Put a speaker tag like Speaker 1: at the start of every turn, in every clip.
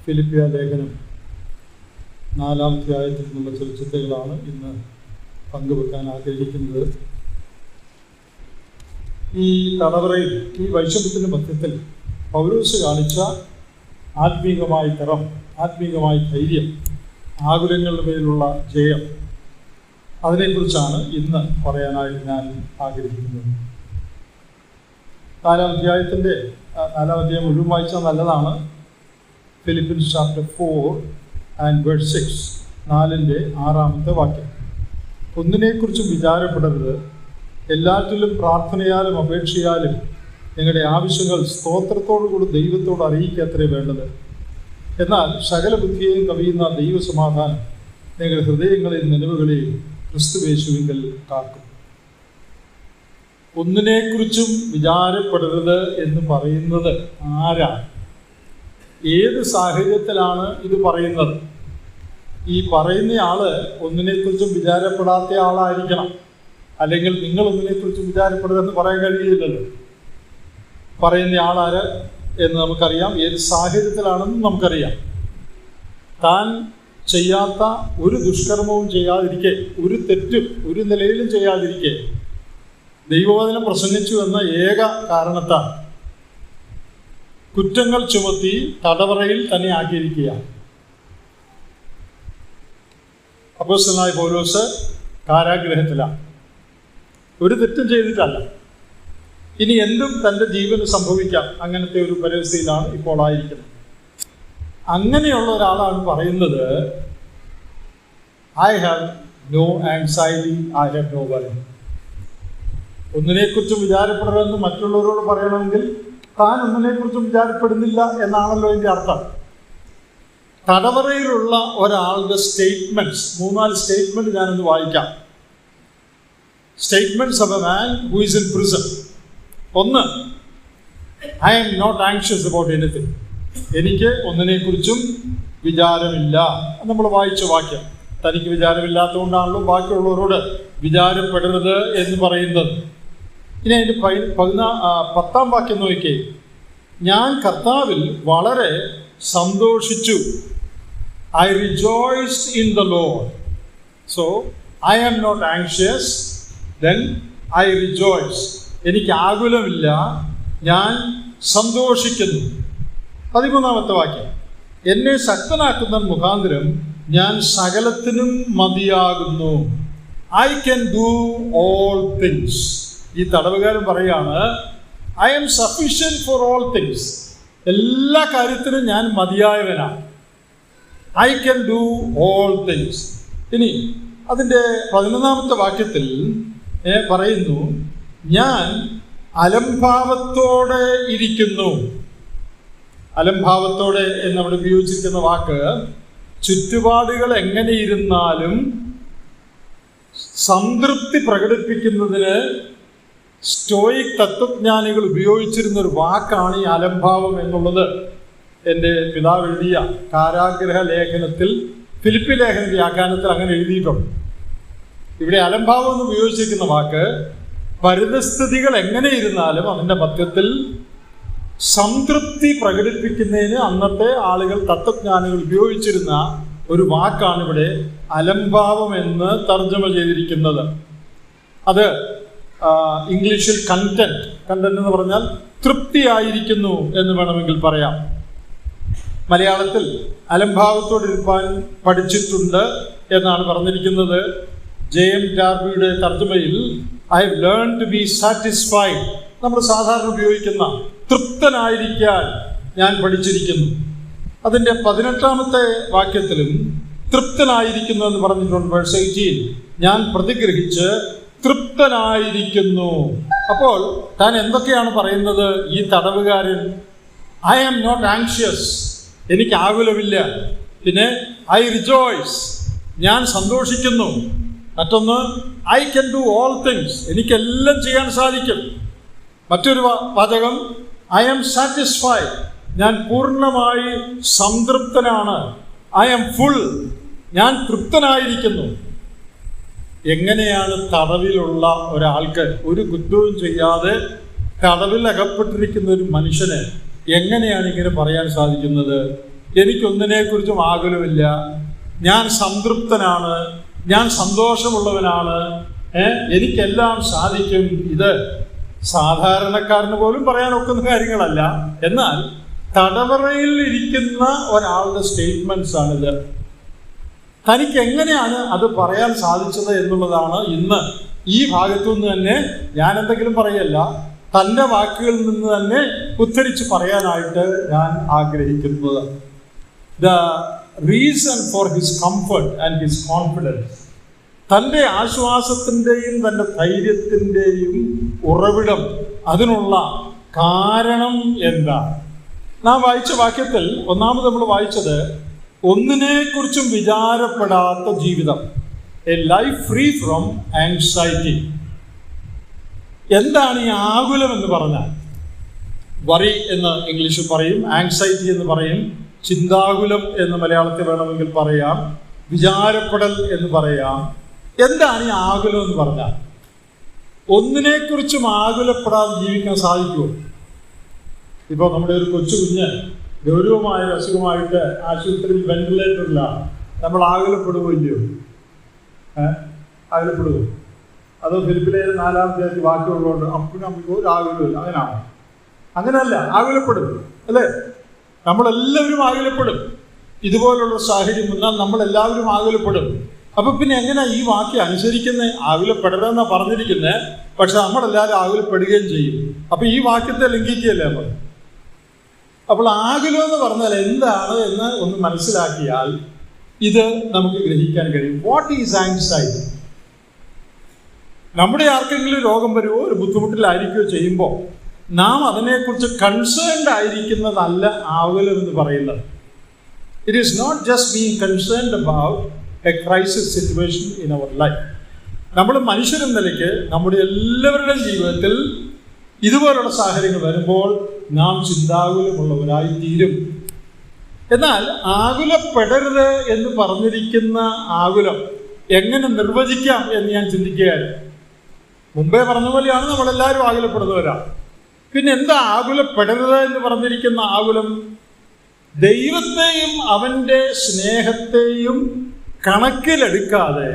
Speaker 1: ഫിലിപ്പിയ ലേഖനം 4-ാം അധ്യായത്തിൽ നിന്നുള്ള ചില ചിന്തകളാണ് ഇന്ന് പങ്കുവെക്കാൻ ആഗ്രഹിക്കുന്നത്. ഈ തടവറയിൽ, ഈ വൈഷമ്യത്തിൻ്റെ മധ്യത്തിൽ പൗലോസ് കാണിച്ച ആത്മീകമായ തരം, ആത്മീകമായ ധൈര്യം, ആകുലങ്ങളുടെ മേലുള്ള ജയം, അതിനെക്കുറിച്ചാണ് ഇന്ന് പറയാനായിട്ട് ഞാൻ ആഗ്രഹിക്കുന്നത്. 4-ാം അധ്യായത്തിൻ്റെ 4-ാം അധ്യായം മുഴുവൻ വായിച്ചാൽ നല്ലതാണ്. ഫിലിപ്പിയൻസ് ചാപ്റ്റർ 4:6, 4-ന്റെ 6-ാമത്തെ വാക്യം. ഒന്നിനെക്കുറിച്ചും വിചാരപ്പെടരുത്, എല്ലാറ്റിലും പ്രാർത്ഥനയാലും അപേക്ഷയാലും നിങ്ങളുടെ ആവശ്യങ്ങൾ സ്തോത്രത്തോടുകൂടി ദൈവത്തോട് അറിയിക്കത്രേ വേണ്ടത്. എന്നാൽ സകല ബുദ്ധിയെയും കവിയുന്ന ദൈവസമാധാനം നിങ്ങളുടെ ഹൃദയങ്ങളെയും നിലവുകളെയും ക്രിസ്തുയേശുവിങ്കൽ കാക്കും. ഒന്നിനെക്കുറിച്ചും വിചാരപ്പെടരുത് എന്ന് പറയുന്നത് ആരാണ്? ഏത് സാഹചര്യത്തിലാണ് ഇത് പറയുന്നത്? ഈ പറയുന്നയാള് ഒന്നിനെക്കുറിച്ചും വിചാരപ്പെടാത്ത ആളായിരിക്കണം, അല്ലെങ്കിൽ നിങ്ങൾ ഒന്നിനെക്കുറിച്ചും വിചാരപ്പെടരുതെന്ന് പറയാൻ കഴിയില്ലല്ലോ. പറയുന്ന ആളാര് എന്ന് നമുക്കറിയാം, ഏത് സാഹചര്യത്തിലാണെന്നും നമുക്കറിയാം. താൻ ചെയ്യാത്ത ഒരു ദുഷ്കർമ്മവും ചെയ്യാതിരിക്കെ, ഒരു തെറ്റും ഒരു നിലയിലും ചെയ്യാതിരിക്കെ ദൈവവചനം പ്രസംഗിച്ചു എന്ന ഏക കാരണത്താൽ കുറ്റങ്ങൾ ചുമത്തി തടവറയിൽ തന്നെ ആക്കിയിരിക്കുകയാണ്. അപ്പോസ്തലനായ പൗലോസ് കാരാഗൃഹത്തിലാണ്, ഒരു തെറ്റും ചെയ്തിട്ടല്ല. ഇനി എന്തും തൻ്റെ ജീവന് സംഭവിക്കാം, അങ്ങനത്തെ ഒരു പരിസ്ഥിതിയിലാണ് ഇപ്പോൾ ആയിരിക്കുന്നത്. അങ്ങനെയുള്ള ഒരാളാണ് പറയുന്നത്, I have no anxiety, I have no worry. ഒന്നിനെക്കുറിച്ചും വിചാരപ്പെടരുതെന്ന് മറ്റുള്ളവരോട് പറയണമെങ്കിൽ താൻ ഒന്നിനെക്കുറിച്ചും വിചാരപ്പെടുന്നില്ല എന്നാണല്ലോ ഇതിൻ്റെ അർത്ഥം. തടവറയിലുള്ള ഒരാളുടെ സ്റ്റേറ്റ്മെന്റ്സ്, 3-4 സ്റ്റേറ്റ്മെന്റ് ഞാനൊന്ന് വായിക്കാം. Statements of a man who is in prison. 1, I am not anxious about anything. എനിക്ക് ഒന്നിനെക്കുറിച്ചും വിചാരമില്ല. നമ്മൾ വായിച്ച വാക്യം. തനിക്ക് വിചാരമില്ലാത്തതുകൊണ്ടാണല്ലോ ബാക്കിയുള്ളവരോട് വിചാരപ്പെടരുത് എന്ന് പറയുന്നത്. ഇനി അതിൻ്റെ 10-ാം വാക്യം നോക്കിക്കേ. ഞാൻ കർത്താവിൽ വളരെ സന്തോഷിച്ചു. I rejoiced in the Lord. So, I am not anxious, then I rejoice. എനിക്ക് ആകുലമില്ല, ഞാൻ സന്തോഷിക്കുന്നു. 13-ാമത്തെ വാക്യം. എന്നെ ശക്തനാക്കുന്ന മുഖാന്തരം ഞാൻ സകലത്തിനും മതിയാകുന്നു. I can do all things. ഈ തടവുകാരൻ പറയാണ്, I am sufficient for all things. എല്ലാ കാര്യത്തിനും ഞാൻ മതിയായവനാണ്. I can do all things. ഇനി അതിൻ്റെ 11-ാമത്തെ വാക്യത്തിൽ പറയുന്നു, ഞാൻ അലംഭാവത്തോടെ ഇരിക്കുന്നു. അലംഭാവത്തോടെ എന്നവിടെ ഉപയോഗിച്ചിരിക്കുന്ന വാക്ക് ചുറ്റുപാടുകൾ എങ്ങനെ ഇരുന്നാലും സംതൃപ്തി പ്രകടിപ്പിക്കുന്നതിന് സ്റ്റോയിക് തത്വജ്ഞാനികൾ ഉപയോഗിച്ചിരുന്ന ഒരു വാക്കാണ് ഈ അലംഭാവം എന്നുള്ളത്. എൻ്റെ പിതാവ് എഴുതിയ കാരാഗ്രഹ ലേഖനത്തിൽ, ഫിലിപ്പി ലേഖന വ്യാഖ്യാനത്തിൽ അങ്ങനെ എഴുതിയിട്ടുണ്ട്. ഇവിടെ അലംഭാവം എന്ന് ഉപയോഗിച്ചിരിക്കുന്ന വാക്ക് പരിതസ്ഥിതികൾ എങ്ങനെ ഇരുന്നാലും അതിൻ്റെ മധ്യത്തിൽ സംതൃപ്തി പ്രകടിപ്പിക്കുന്നതിന് അന്നത്തെ ആളുകൾ, തത്വജ്ഞാനികൾ ഉപയോഗിച്ചിരുന്ന ഒരു വാക്കാണ് ഇവിടെ അലംഭാവം എന്ന് തർജ്ജമ ചെയ്തിരിക്കുന്നത്. അത് ഇംഗ്ലീഷിൽ കണ്ടന്റ് എന്ന് പറഞ്ഞാൽ തൃപ്തിയായിരിക്കുന്നു എന്ന് വേണമെങ്കിൽ പറയാം. മലയാളത്തിൽ അലംഭാവത്തോടിരിക്കാൻ പഠിച്ചിട്ടുണ്ട് എന്നാണ് പറഞ്ഞിരിക്കുന്നത്. JM ഡാർബിയുടെ തർജ്ജമയിൽ I have learn to be satisfied, നമ്മൾ സാധാരണ ഉപയോഗിക്കുന്ന തൃപ്തനായിരിക്കാൻ ഞാൻ പഠിച്ചിരിക്കുന്നു. അതിൻ്റെ 18-ാമത്തെ വാക്യത്തിലും തൃപ്തനായിരിക്കുന്നു എന്ന് പറഞ്ഞിട്ടുണ്ട്. വേഴ്സ് 18, ഞാൻ പ്രതിഗ്രഹിച്ച് തൃപ്തനായിരിക്കുന്നു. അപ്പോൾ താൻ എന്തൊക്കെയാണ് പറയുന്നത് ഈ തടവുകാരൻ? ഐ ആം നോട്ട് ആങ്ഷ്യസ്, എനിക്ക് ആകുലമില്ല. പിന്നെ ഐ റിജോയ്സ്, ഞാൻ സന്തോഷിക്കുന്നു. മറ്റൊന്ന്, I can do all things, എനിക്കെല്ലാം ചെയ്യാൻ സാധിക്കും. മറ്റൊരു വാചകം, ഐ ആം സാറ്റിസ്ഫൈഡ്, ഞാൻ പൂർണ്ണമായി സംതൃപ്തനാണ്. ഐ ആം ഫുൾ, ഞാൻ തൃപ്തനായിരിക്കുന്നു. എങ്ങനെയാണ് തടവിലുള്ള ഒരാൾക്ക്, ഒരു കുറ്റവും ചെയ്യാതെ തടവിൽ അകപ്പെട്ടിരിക്കുന്ന ഒരു മനുഷ്യന് എങ്ങനെയാണ് ഇങ്ങനെ പറയാൻ സാധിക്കുന്നത്? എനിക്കൊന്നിനെക്കുറിച്ചും ആകുലമില്ല, ഞാൻ സംതൃപ്തനാണ്, ഞാൻ സന്തോഷമുള്ളവനാണ്, എനിക്കെല്ലാം സാധിക്കും. ഇത് സാധാരണക്കാരന് പോലും പറയാൻ ഒക്കുന്ന കാര്യങ്ങളല്ല. എന്നാൽ തടവറയിൽ ഇരിക്കുന്ന ഒരാളുടെ സ്റ്റേറ്റ്മെന്റ്സ് ആണിത്. തനിക്ക് എങ്ങനെയാണ് അത് പറയാൻ സാധിച്ചത് എന്നുള്ളതാണ് ഇന്ന് ഈ ഭാഗത്തു നിന്ന് തന്നെ, ഞാൻ എന്തെങ്കിലും പറയല്ല, തൻ്റെ വാക്കുകളിൽ നിന്ന് തന്നെ ഉദ്ധരിച്ച് പറയാനായിട്ട് ഞാൻ ആഗ്രഹിക്കുന്നത്. The reason for his comfort and his confidence, തൻ്റെ ആശ്വാസത്തിൻ്റെയും തൻ്റെ ധൈര്യത്തിൻ്റെയും ഉറവിടം, അതിനുള്ള കാരണം എന്താണ്? നാം വായിച്ച വാക്യത്തിൽ ഒന്നാമത് നമ്മൾ വായിച്ചത് ഒന്നിനെക്കുറിച്ചും വിചാരപ്പെടാത്ത ജീവിതം, A life free from anxiety. എന്താണ് ഈ ആകുലം എന്ന് പറഞ്ഞാൽ? വറി എന്ന് ഇംഗ്ലീഷിൽ പറയും, ആങ്സൈറ്റി എന്ന് പറയും, ചിന്താകുലം എന്ന് മലയാളത്തിൽ വേണമെങ്കിൽ പറയാം, വിചാരപ്പെടൽ എന്ന് പറയാം. എന്താണ് ഈ ആകുലം എന്ന് പറഞ്ഞാൽ? ഒന്നിനെക്കുറിച്ചും ആകുലപ്പെടാതെ ജീവിക്കാൻ സാധിക്കുമോ? ഇപ്പോൾ നമ്മുടെ ഒരു കൊച്ചു കുഞ്ഞ് ഗൗരവമായ അസുഖമായിട്ട് ആശുപത്രിയിൽ വെന്റിലേറ്ററിലാണ്, നമ്മൾ ആകുലപ്പെടുകയോ ഇല്ലയോ? ആകുലപ്പെടുകയോ? അതോ ഫിലിപ്പിലെ 4-ാം അധ്യായത്തിൽ വാക്കുകളുണ്ട് അപ്പനും അമ്മയ്ക്കും ഒരു ആകുലമില്ല, അങ്ങനെയാണോ? അങ്ങനെയല്ല, ആകുലപ്പെടും അല്ലേ? നമ്മളെല്ലാവരും ആകുലപ്പെടും. ഇതുപോലുള്ള സാഹചര്യം വന്നാൽ നമ്മളെല്ലാവരും ആകുലപ്പെടും. അപ്പൊ പിന്നെ എങ്ങനെ ഈ വാക്യം അനുസരിക്കുന്നത്? ആകുലപ്പെടരുതെന്നാ പറഞ്ഞിരിക്കുന്നത്, പക്ഷെ നമ്മളെല്ലാവരും ആകുലപ്പെടുകയും ചെയ്യും. അപ്പൊ ഈ വാക്യത്തെ ലംഘിക്കുകയല്ലേ നമ്മൾ? അപ്പോൾ ആകുലം എന്ന് പറഞ്ഞാൽ എന്താണ് എന്ന് ഒന്ന് മനസ്സിലാക്കിയാൽ ഇത് നമുക്ക് ഗ്രഹിക്കാൻ കഴിയും. What is anxiety? നമ്മുടെ ആർക്കെങ്കിലും രോഗം വരുമോ, ഒരു ബുദ്ധിമുട്ടിലായിരിക്കുകയോ ചെയ്യുമ്പോൾ നാം അതിനെക്കുറിച്ച് കൺസേൺഡ് ആയിരിക്കുന്നതല്ല ആകുലം എന്ന് പറയുന്നത്. It is not just being concerned about a crisis situation in our life. നമ്മൾ മനുഷ്യരെന്ന നിലയ്ക്ക് നമ്മുടെ എല്ലാവരുടെയും ജീവിതത്തിൽ ഇതുപോലുള്ള സാഹചര്യങ്ങൾ വരുമ്പോൾ നാം ചിന്താകുലമുള്ളവരായി തീരും. എന്നാൽ ആകുലപ്പെടരുത് എന്ന് പറഞ്ഞിരിക്കുന്ന ആകുലം എങ്ങനെ നിർവചിക്കാം എന്ന് ഞാൻ ചിന്തിക്കുകയാണ്. മുമ്പേ പറഞ്ഞ പോലെയാണ് നമ്മളെല്ലാവരും ആകുലപ്പെടുന്നവരാണ്. പിന്നെ എന്താ ആകുലപ്പെടരുത് എന്ന് പറഞ്ഞിരിക്കുന്ന ആകുലം? ദൈവത്തെയും അവൻ്റെ സ്നേഹത്തെയും കണക്കിലെടുക്കാതെ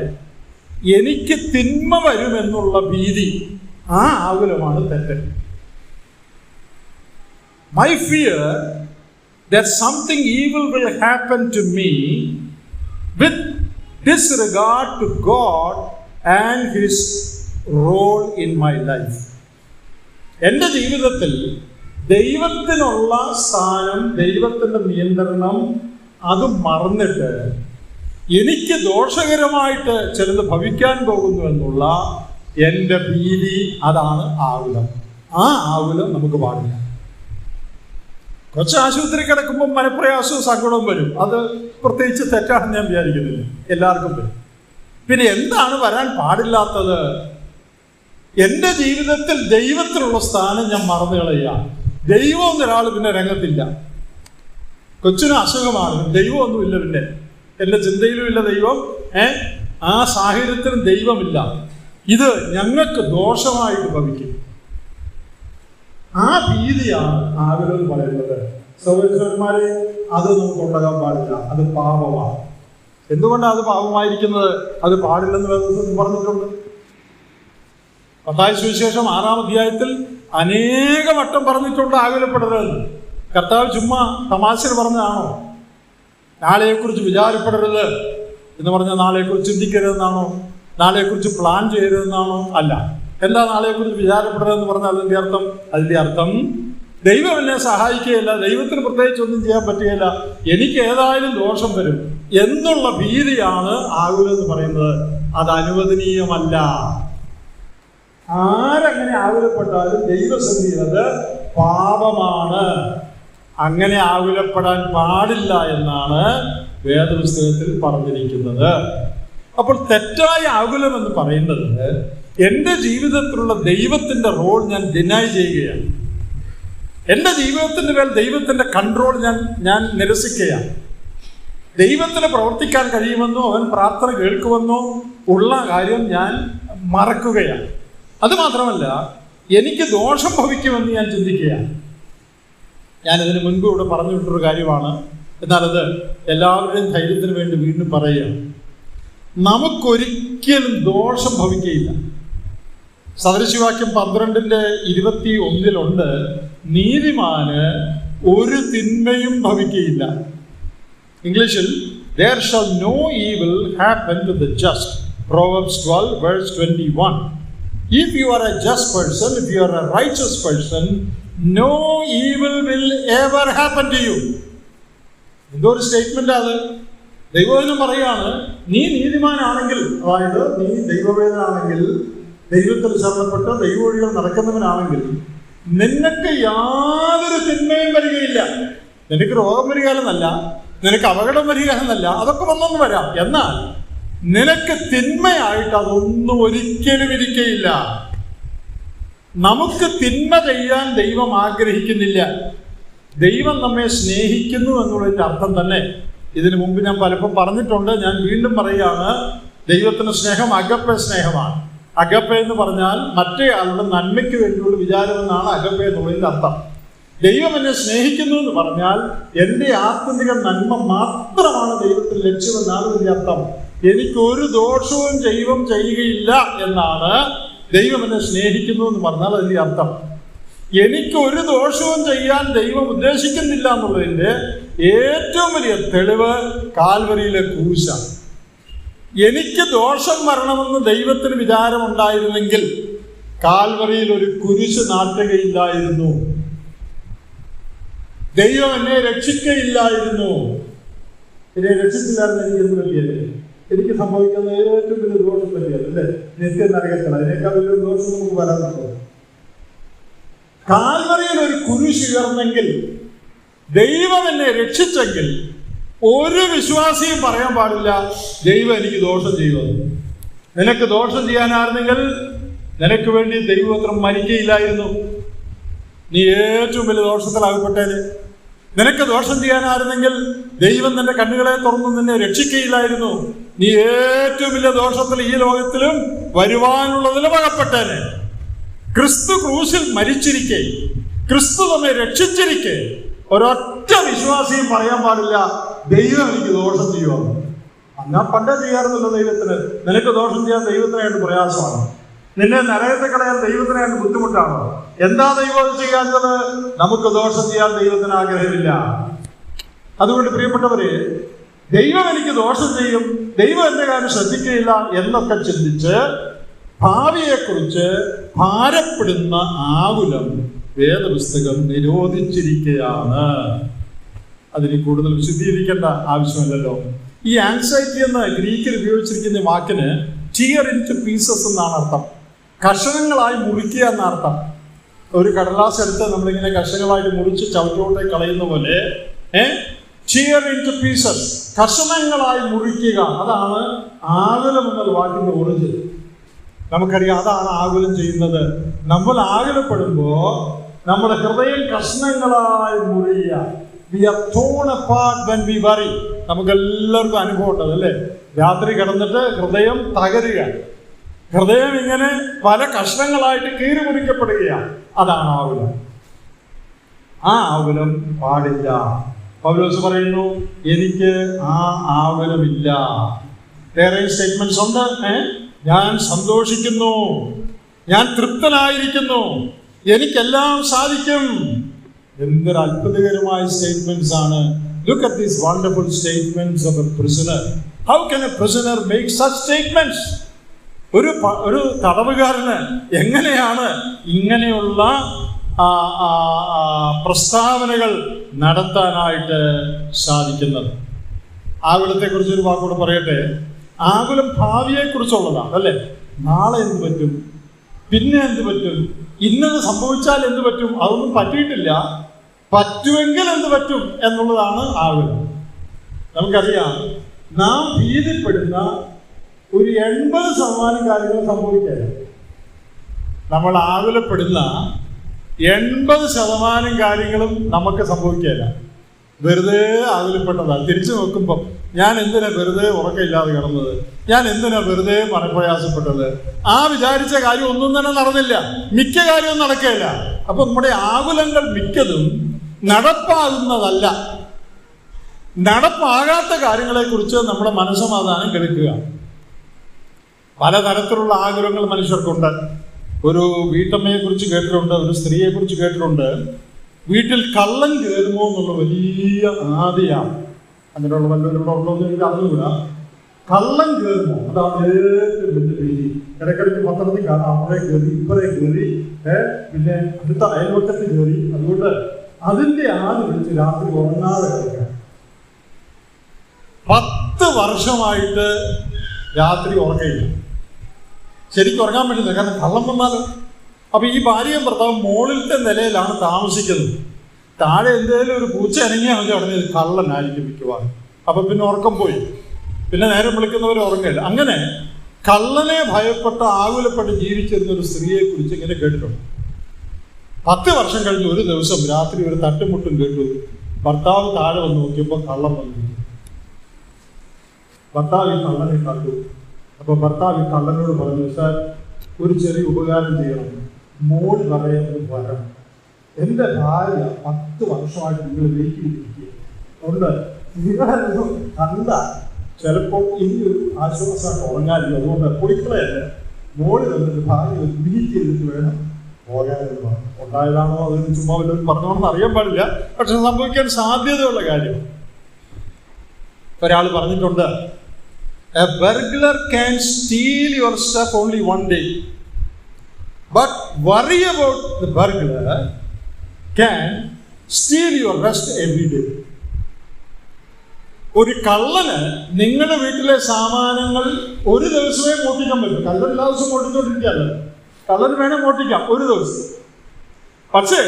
Speaker 1: എനിക്ക് തിന്മ വരുമെന്നുള്ള ഭീതി, ആ ആകുലമാണ് തെറ്റ്. My fear that something evil will happen to me with disregard to God and His role in my life. എൻ്റെ ജീവിതത്തിൽ ദൈവത്തിനുള്ള സ്ഥാനം, ദൈവത്തിൻ്റെ നിയന്ത്രണം അത് മറന്നിട്ട് എനിക്ക് ദോഷകരമായിട്ട് ചിലത് ഭവിക്കാൻ പോകുന്നു എന്നുള്ള എൻ്റെ ഭീതി, അതാണ് ആകുലം. ആ ആകുലം നമുക്ക് പാടില്ല. കുറച്ച് ആശുപത്രി കിടക്കുമ്പോൾ മനപ്രയാസവും സങ്കടവും വരും. അത് പ്രത്യേകിച്ച് തെറ്റാണെന്ന് ഞാൻ വിചാരിക്കുന്നില്ല, എല്ലാവർക്കും വരും. പിന്നെ എന്താണ് വരാൻ പാടില്ലാത്തത്? എൻ്റെ ജീവിതത്തിൽ ദൈവത്തിലുള്ള സ്ഥാനം ഞാൻ മറന്നു കളയുക. ദൈവം എന്നൊരാൾ പിന്നെ രംഗത്തില്ല. കൊച്ചിന് അസുഖമാണ്, ദൈവമൊന്നുമില്ല, പിന്നെ എൻ്റെ ചിന്തയിലും ഇല്ല ദൈവം, ആ സാഹചര്യത്തിലും ദൈവമില്ല. ഇത് ഞങ്ങൾക്ക് ദോഷമായിട്ട് ഭവിക്കും. ആ ഭീതിയാണ് ആകുലം എന്ന് പറയുന്നത്. സഹോദരന്മാരെ, അത് നമുക്ക് ഉണ്ടാകാൻ പാടില്ല. അത് പാപമാണ്. എന്തുകൊണ്ടാണ് അത് പാപമായിരിക്കുന്നത്? അത് പാടില്ലെന്ന് വേദപുസ്തകത്തിൽ പറഞ്ഞിട്ടുണ്ട്. മത്തായി സുവിശേഷം 6-ാം അധ്യായത്തിൽ അനേക വട്ടം പറഞ്ഞിട്ടുണ്ട് ആകുലപ്പെടരുതെന്ന്. കർത്താവ് ചുമ്മാ തമാശയിൽ പറഞ്ഞതാണോ? നാളെയെക്കുറിച്ച് വിചാരപ്പെടരുത് എന്ന് പറഞ്ഞാൽ നാളെക്കുറിച്ച് ചിന്തിക്കരുതെന്നാണോ? നാളെക്കുറിച്ച് പ്ലാൻ ചെയ്യരുതെന്നാണോ? അല്ല. എന്താ നാളെക്കുറിച്ച് വിചാരപ്പെടരുതെന്ന് പറഞ്ഞാൽ അതിൻ്റെ അർത്ഥം ദൈവം എന്നെ സഹായിക്കുകയില്ല, ദൈവത്തിന് പ്രത്യേകിച്ച് ഒന്നും ചെയ്യാൻ പറ്റുകയില്ല, എനിക്ക് ഏതായാലും ദോഷം വരും എന്നുള്ള ഭീതിയാണ് ആകുലം എന്ന് പറയുന്നത്. അത് അനുവദനീയമല്ല. ആരങ്ങനെ ആകുലപ്പെട്ടാലും ദൈവസന്നിധിയിൽ അത് പാപമാണ്. അങ്ങനെ ആകുലപ്പെടാൻ പാടില്ല എന്നാണ് വേദപുസ്തകത്തിൽ പറഞ്ഞിരിക്കുന്നത്. അപ്പോൾ തെറ്റായ ആകുലം എന്ന് പറയുന്നത് എൻ്റെ ജീവിതത്തിലുള്ള ദൈവത്തിൻ്റെ റോൾ ഞാൻ ഡിനൈ ചെയ്യുകയാണ്. എൻ്റെ ജീവിതത്തിൻ്റെ മേൽ ദൈവത്തിൻ്റെ കൺട്രോൾ ഞാൻ നിരസിക്കുകയാണ്. ദൈവത്തിന് പ്രവർത്തിക്കാൻ കഴിയുമെന്നോ അവൻ പ്രാർത്ഥന കേൾക്കുമെന്നോ ഉള്ള കാര്യം ഞാൻ മറക്കുകയാണ്. അതുമാത്രമല്ല, എനിക്ക് ദോഷം ഭവിക്കുമെന്ന് ഞാൻ ചിന്തിക്കുകയാണ്. ഞാനിതിന് മുൻപ് ഇവിടെ പറഞ്ഞിട്ടൊരു കാര്യമാണ്. എന്നാൽ അത് എല്ലാവരുടെയും ധൈര്യത്തിന് വേണ്ടി വീണ്ടും പറയുകയാണ്. നമുക്കൊരിക്കലും ദോഷം ഭവിക്കുകയില്ല. സദൃശവാക്യം 12:21 നീതിമാന് ഒരു തിന്മയും ഭവിക്കുകയില്ല. ഇംഗ്ലീഷിൽ there shall no evil happen to the just. Proverbs 12:21. If you are a just person, if you are a righteous person, no evil will ever happen to you. എന്തൊരു സ്റ്റേറ്റ്മെന്റ് അത്! ദൈവവചനം പറയാണ്, നീ നീതിമാനാണെങ്കിൽ, അതായത് നീ ദൈവവേദനാണെങ്കിൽ, ദൈവത്തിൽ ശരണപ്പെട്ട് ദൈവവഴികൾ നടക്കുന്നവനാണെങ്കിൽ നിനക്ക് യാതൊരു തിന്മയും വരികയില്ല. നിനക്ക് രോഗം വരികയെന്നല്ല, നിനക്ക് അപകടം വരികയെന്നല്ല, അതൊക്കെ വന്നൊന്നും വരാം. എന്നാൽ നിനക്ക് തിന്മയായിട്ട് അതൊന്നും ഒരിക്കലും ഇരിക്കയില്ല. നമുക്ക് തിന്മ ചെയ്യാൻ ദൈവം ആഗ്രഹിക്കുന്നില്ല. ദൈവം നമ്മെ സ്നേഹിക്കുന്നു എന്നുള്ളതിൻ്റെ അർത്ഥം തന്നെ ഇതിനു മുമ്പ് ഞാൻ പലപ്പോഴും പറഞ്ഞിട്ടുണ്ട്, ഞാൻ വീണ്ടും പറയുകയാണ്. ദൈവത്തിന് സ്നേഹം അഗപ്പെ സ്നേഹമാണ്. അഗപ്പെ എന്ന് പറഞ്ഞാൽ മറ്റേ ആളുടെ നന്മയ്ക്ക് വേണ്ടിയുള്ള വിചാരമെന്നാണ് അഗപ്പെ എന്നുള്ളതിൻ്റെ അർത്ഥം. ദൈവം എന്നെ സ്നേഹിക്കുന്നു എന്ന് പറഞ്ഞാൽ എൻ്റെ ആത്യന്തിക നന്മ മാത്രമാണ് ദൈവത്തിൽ ലക്ഷ്യമെന്നാണ് ഇതിൻ്റെ അർത്ഥം. എനിക്കൊരു ദോഷവും ദൈവം ചെയ്യുകയില്ല എന്നാണ് ദൈവം എന്നെ സ്നേഹിക്കുന്നു എന്ന് പറഞ്ഞാൽ അതിൻ്റെ അർത്ഥം. എനിക്കൊരു ദോഷവും ചെയ്യാൻ ദൈവം ഉദ്ദേശിക്കുന്നില്ല എന്നുള്ളതിൻ്റെ ഏറ്റവും വലിയ തെളിവ് കാൽവരിയിലെ ക്രൂശാണ്. എനിക്ക് ദോഷം വരണമെന്ന് ദൈവത്തിന് വിചാരമുണ്ടായിരുന്നെങ്കിൽ കാൽവരിയിൽ ഒരു കുരിശ് നാട്ടുകയില്ലായിരുന്നു. ദൈവം എന്നെ രക്ഷിക്കയില്ലായിരുന്നു. എന്നെ രക്ഷിച്ചില്ലായിരുന്നു എനിക്ക് എന്ത് പറ്റിയല്ലേ? എനിക്ക് സംഭവിക്കുന്ന ഏറ്റവും വലിയ ദോഷം പറ്റിയത് അല്ലേ? നിത്യ നരകത്തിൽ അതിനേക്കാൾ വലിയ ദോഷം നമുക്ക് വരാനുണ്ടോ? കാൽവരിയിൽ ഒരു കുരിശ് ഉയർന്നെങ്കിൽ, ദൈവം എന്നെ രക്ഷിച്ചെങ്കിൽ ഒരു വിശ്വാസിയും പറയാൻ പാടില്ല ദൈവം എനിക്ക് ദോഷം ചെയ്യുമെന്ന്. നിനക്ക് ദോഷം ചെയ്യാനായിരുന്നെങ്കിൽ നിനക്ക് വേണ്ടി ദൈവപത്രം മരിക്കയില്ലായിരുന്നു. നീ ഏറ്റവും വലിയ ദോഷത്തിലാകപ്പെട്ടേന്. നിനക്ക് ദോഷം ചെയ്യാനായിരുന്നെങ്കിൽ ദൈവം നിന്റെ കണ്ണുകളെ തുറന്ന് നിന്നെ രക്ഷിക്കയില്ലായിരുന്നു. നീ ഏറ്റവും വലിയ ദോഷത്തിൽ ഈ ലോകത്തിലും വരുവാനുള്ളതിലും അകപ്പെട്ടേനെ. ക്രിസ്തു ക്രൂശിൽ മരിച്ചിരിക്കെ, ക്രിസ്തു നമ്മെ രക്ഷിച്ചിരിക്കെ ഒരൊറ്റ വിശ്വാസിയും പറയാൻ പാടില്ല ദൈവം എനിക്ക് ദോഷം ചെയ്യുമെന്ന്. ഞാൻ പണ്ടേ ചെയ്യാറുണ്ടല്ലോ ദൈവത്തിന്. നിനക്ക് ദോഷം ചെയ്യാൻ ദൈവത്തിനായിട്ട് പ്രയാസമാണ്. നിന്നെ നരകത്തെ കളയാൻ ദൈവത്തിനായിട്ട് ബുദ്ധിമുട്ടാണോ? എന്താ ദൈവം ചെയ്യാത്തത്? നമുക്ക് ദോഷം ചെയ്യാൻ ദൈവത്തിന് ആഗ്രഹമില്ല. അതുകൊണ്ട് പ്രിയപ്പെട്ടവരെ, ദൈവം എനിക്ക് ദോഷം ചെയ്യും, ദൈവം എന്റെ കാര്യം ശ്രദ്ധിക്കുകയില്ല എന്നൊക്കെ ചിന്തിച്ച് ഭാവിയെക്കുറിച്ച് ഭാരപ്പെടുന്ന ആകുലം വേദപുസ്തകം നിരോധിച്ചിരിക്കുകയാണ്. അതിന് കൂടുതൽ വിശദീകരിക്കേണ്ട ആവശ്യമില്ലല്ലോ. ഈ ആൻസൈറ്റി എന്ന ഗ്രീക്കിൽ ഉപയോഗിച്ചിരിക്കുന്ന വാക്കിന് ടിയർ ഇൻ ടു പീസസ് എന്നാണ് അർത്ഥം. കഷണങ്ങളായി മുറിക്കുക എന്നർത്ഥം. ഒരു കടലാസ് എടുത്ത് നമ്മളിങ്ങനെ കഷണങ്ങളായിട്ട് മുറിച്ച് ചവിട്ടോട്ടെ കളയുന്ന പോലെ ടിയർ ഇൻ ടു പീസസ്, കഷണങ്ങളായി മുറിക്കുക. അതാണ് ആകുലം എന്നുള്ള വാക്കിന്റെ ഒറിജിൻ. നമുക്കറിയാം അതാണ് ആകുലം ചെയ്യുന്നത്. നമ്മൾ ആകുലപ്പെടുമ്പോൾ നമ്മുടെ ഹൃദയം കഷ്ണങ്ങളായി മുറിയുക. We are torn apart when we worry. നമുക്കെല്ലാവർക്കും അനുഭവം ഉണ്ടത് അല്ലേ? രാത്രി കിടന്നിട്ട് ഹൃദയം തകരുക, ഹൃദയം ഇങ്ങനെ പല കഷ്ണങ്ങളായിട്ട് കീറി മുറിക്കപ്പെടുകയാണ്. അതാണ് ആകുലം. ആ ആകുലം പാടില്ല. പൗലോസ് പറയുന്നു, എനിക്ക് ആ ആകുലമില്ല. വേറെ സ്റ്റേറ്റ്മെന്റ്സ് ഉണ്ട്. ഞാൻ സന്തോഷിക്കുന്നു, ഞാൻ തൃപ്തനായിരിക്കുന്നു, എനിക്കെല്ലാം സാധിക്കും. എന്തൊരു അത്ഭുതകരമായ സ്റ്റേറ്റ്മെന്റ്സ് ആണ്. Look at these wonderful statements of a prisoner. How can a prisoner make such statements? ഒരു തടവുകാരന് എങ്ങനെയാണ് ഇങ്ങനെയുള്ള പ്രസ്താവനകൾ നടത്താനായിട്ട് സാധിക്കുന്നത്? ആകുലത്തെ കുറിച്ചൊരു വാക്കുകൂടെ പറയട്ടെ. ആകുലം ഭാവിയെ കുറിച്ചുള്ളതാണ് അല്ലേ? നാളെ എന്ത് പറ്റും, പിന്നെ എന്ത് പറ്റും, ഇന്നത് സംഭവിച്ചാൽ എന്ത് പറ്റും, അതൊന്നും പറ്റിയിട്ടില്ല, പറ്റുമെങ്കിൽ എന്ത് പറ്റും എന്നുള്ളതാണ് ആകുലം. നമുക്കറിയാം, നാം ഭീതിപ്പെടുന്ന ഒരു 80% കാര്യങ്ങൾ സംഭവിക്കില്ല. നമ്മൾ ആകുലപ്പെടുന്ന 80% കാര്യങ്ങളും നമുക്ക് സംഭവിക്കില്ല. വെറുതെ ആകുലപ്പെട്ടതാണ്. തിരിച്ചു നോക്കുമ്പോൾ ഞാൻ എന്തിനാ വെറുതെ ഉറക്കമില്ലാതെ കിടന്നത്, ഞാൻ എന്തിനാ വെറുതെ മനപ്രയാസപ്പെട്ടത്, ആ വിചാരിച്ച കാര്യം ഒന്നും തന്നെ നടന്നില്ല, മിക്ക കാര്യവും നടക്കില്ല. അപ്പൊ നമ്മുടെ ആകുലങ്ങൾ മിക്കതും നടപ്പാകുന്നതല്ല. നടപ്പാകാത്ത കാര്യങ്ങളെക്കുറിച്ച് നമ്മുടെ മനസ്സമാധാനം കെടുക്കുക. പലതരത്തിലുള്ള ആഗ്രഹങ്ങൾ മനുഷ്യർക്കുണ്ട്. ഒരു വീട്ടമ്മയെക്കുറിച്ച് കേട്ടിട്ടുണ്ട്, ഒരു സ്ത്രീയെക്കുറിച്ച് കേട്ടിട്ടുണ്ട്. വീട്ടിൽ കള്ളൻ കയറുമോ എന്നുള്ള വലിയ ആദിയാണ്. അങ്ങനെയുള്ള വല്ലവരുടെ ഉണ്ടോ എന്ന് എനിക്ക് അറിഞ്ഞുകൂടാ. കള്ളൻ കയറുമോ, അതാണ് ഏറ്റവും വലിയ രീതി. ഇടയ്ക്കിടയ്ക്ക് പത്രത്തിൽ കാണാം, അവിടെ കയറി ഇപ്പറേ കയറി, പിന്നെ അടുത്ത അയൽവക്കത്തിൽ കയറി. അതുകൊണ്ട് അതിൻ്റെ ആദ്യം വിളിച്ച് രാത്രി ഉറങ്ങാതെ കിടക്കുക. 10 വർഷമായിട്ട് രാത്രി ഉറങ്ങയില്ല, ശരിക്കും ഉറങ്ങാൻ പറ്റില്ല. കാരണം കള്ളം വന്നാലോ. അപ്പൊ ഈ ഭാര്യയും ഭർത്താവും മുകളിലത്തെ നിലയിലാണ് താമസിക്കുന്നത്. താഴെ എന്തെങ്കിലും ഒരു പൂച്ച അനങ്ങിയാൽ മതി, അവിടെ കള്ളനായിരിക്കും മിക്കവാറും. അപ്പൊ പിന്നെ ഉറക്കം പോയി, പിന്നെ നേരം വിളിക്കുന്നവർ ഉറങ്ങില്ല. അങ്ങനെ കള്ളനെ ഭയപ്പെട്ട് ആകുലപ്പെട്ട് ജീവിച്ചിരുന്ന ഒരു സ്ത്രീയെ കുറിച്ച് ഇങ്ങനെ കേട്ടിട്ടുണ്ട്. 10 വർഷം കഴിഞ്ഞ് ഒരു ദിവസം രാത്രി ഒരു തട്ടുമുട്ടും കേട്ടു. ഭർത്താവ് താഴെ വന്ന് നോക്കിയപ്പോൾ കള്ളം വന്നു. ഭർത്താവ് ഈ കള്ളനെ കണ്ടു. അപ്പൊ ഭർത്താവ് ഈ കള്ളനോട് പറഞ്ഞു, സാർ ഒരു ചെറിയ ഉപകാരം ചെയ്യണം, മോൾ പറയുന്നത് വരണം. എൻ്റെ ഭാര്യ 10 വർഷമായിട്ട് നിങ്ങൾ വെയിറ്റിരിക്കുക ഉണ്ട്, നിങ്ങളൊന്നും കണ്ട ചിലപ്പോൾ ഇനി ഒരു ആശ്വാസമായിട്ട് ഉറങ്ങാനില്ല. അതുകൊണ്ട് പൊടിക്കളയല്ല, മോളിൽ വന്നിട്ട് ഭാര്യ ഒരു മീറ്റ് ചെയ്തിട്ട് വേണം പോകാനെന്ന് പറഞ്ഞു. ഉണ്ടായതാണോ അതിന് ചുമ്മാ വല്ലവരും പറഞ്ഞോണെന്ന് അറിയാൻ പാടില്ല, പക്ഷെ സംഭവിക്കാൻ സാധ്യതയുള്ള കാര്യം. ഒരാൾ പറഞ്ഞിട്ടുണ്ട്, a burglar can steal your stuff only one day, but worry about the burglar can steal your rest every day. ഒരു കള്ളന് നിങ്ങളുടെ വീട്ടിലെ സാമാനങ്ങൾ ഒരു ദിവസമേ മോഷ്ടിക്കാൻ പറ്റും. കള്ളൻ എല്ലാ ദിവസവും മോഷ്ടിച്ചോണ്ടിരിക്കുകയല്ല, കള്ളന് വേണേൽ മോഷ്ടിക്കാം ഒരു ദിവസം. പക്ഷേ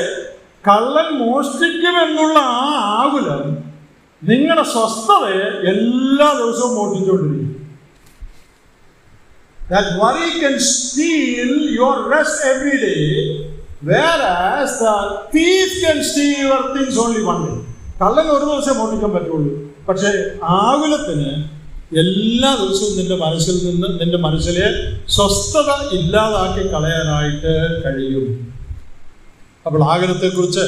Speaker 1: കള്ളൻ മോഷ്ടിക്കുമെന്നുള്ള ആ ആകുലം നിങ്ങളുടെ സ്വസ്ഥതയെ എല്ലാ ദിവസവും മോഷ്ടിച്ചുകൊണ്ടിരിക്കും. That worry can steal your rest every day, whereas the thief can steal your things only one day. കള്ളൻ ഒരു ദിവസം മോഷ്ടിക്കാൻ പറ്റുള്ളൂ, പക്ഷേ ആകുലത്തിന് എല്ലാ ദിവസവും നിന്റെ മനസ്സിലെ സ്വസ്ഥത ഇല്ലാതാക്കി കളയാനായിട്ട് കഴിയും. അപ്പോൾ ആകുലത്തെക്കുറിച്ച്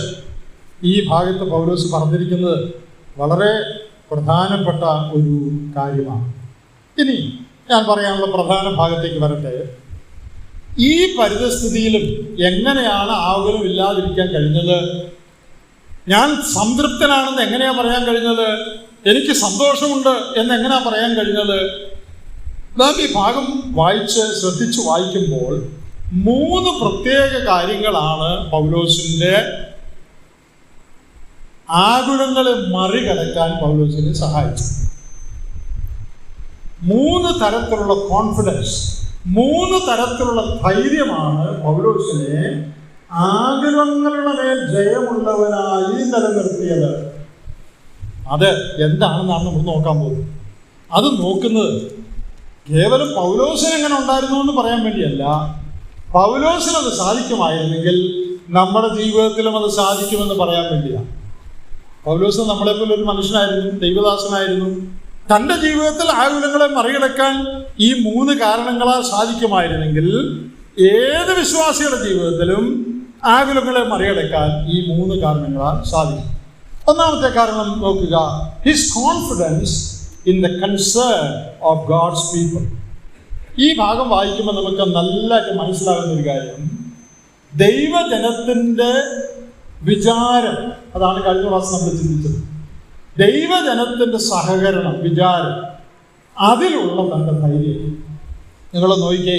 Speaker 1: ഈ ഭാഗത്ത് പൗലോസ് പറഞ്ഞിരിക്കുന്നത് വളരെ പ്രധാനപ്പെട്ട ഒരു കാര്യമാണ്. ഇനി ഞാൻ പറയാനുള്ള പ്രധാന ഭാഗത്തേക്ക് വരട്ടെ. ഈ പരിതസ്ഥിതിയിലും എങ്ങനെയാണ് ആകുലം ഇല്ലാതിരിക്കാൻ കഴിഞ്ഞത്? ഞാൻ സംതൃപ്തനാണെന്ന് എങ്ങനെയാ പറയാൻ കഴിഞ്ഞത്? എനിക്ക് സന്തോഷമുണ്ട് എന്നെങ്ങനെയാ പറയാൻ കഴിഞ്ഞത്? നാം ഈ ഭാഗം ശ്രദ്ധിച്ച് വായിക്കുമ്പോൾ 3 പ്രത്യേക കാര്യങ്ങളാണ് പൗലോസിന്റെ ആകുലങ്ങളെ മറികടക്കാൻ പൗലോസിനെ സഹായിച്ചത്. 3 തരത്തിലുള്ള കോൺഫിഡൻസ്, 3 തരത്തിലുള്ള ധൈര്യമാണ് പൗലോസിനെ ആകുലങ്ങളുടെ മേൽ ജയമുള്ളവനായി നിലനിർത്തിയത്. അത് എന്താണെന്നാണ് നമ്മൾ നോക്കാൻ പോകുന്നത്. അത് നോക്കുന്നത് കേവലം പൗലോസിന് എങ്ങനെ ഉണ്ടായിരുന്നു എന്ന് പറയാൻ വേണ്ടിയല്ല. പൗലോസിന് അത് സാധിക്കുമായിരുന്നെങ്കിൽ നമ്മുടെ ജീവിതത്തിലും അത് സാധിക്കുമെന്ന് പറയാൻ വേണ്ടിയാണ്. പൗലോസ് നമ്മളെപ്പോലെ ഒരു മനുഷ്യനായിരുന്നു, ദൈവദാസനായിരുന്നു. തൻ്റെ ജീവിതത്തിൽ ആകുലങ്ങളെ മറികടക്കാൻ ഈ 3 കാരണങ്ങളാൽ സാധിക്കുമായിരുന്നെങ്കിൽ ഏത് വിശ്വാസിയുടെ ജീവിതത്തിലും ആകുലങ്ങളെ മറികടക്കാൻ ഈ 3 കാരണങ്ങളാൽ സാധിക്കും. ഒന്നാമത്തെ കാരണം നോക്കുക, his confidence in the concern of God's people. ഈ ഭാഗം വായിക്കുമ്പോൾ നമുക്ക് നല്ലതായിട്ട് മനസ്സിലാകുന്ന ഒരു കാര്യം, ദൈവജനത്തിൻ്റെ വിചാരം, അതാണ് കഴിഞ്ഞ പ്രാവശ്യം നമ്മൾ ചിന്തിച്ചത്. ദൈവജനത്തിൻ്റെ സഹകരണം, വിചാരം, അതിലുള്ള തൻ്റെ ധൈര്യം. നിങ്ങൾ നോക്കിക്കേ,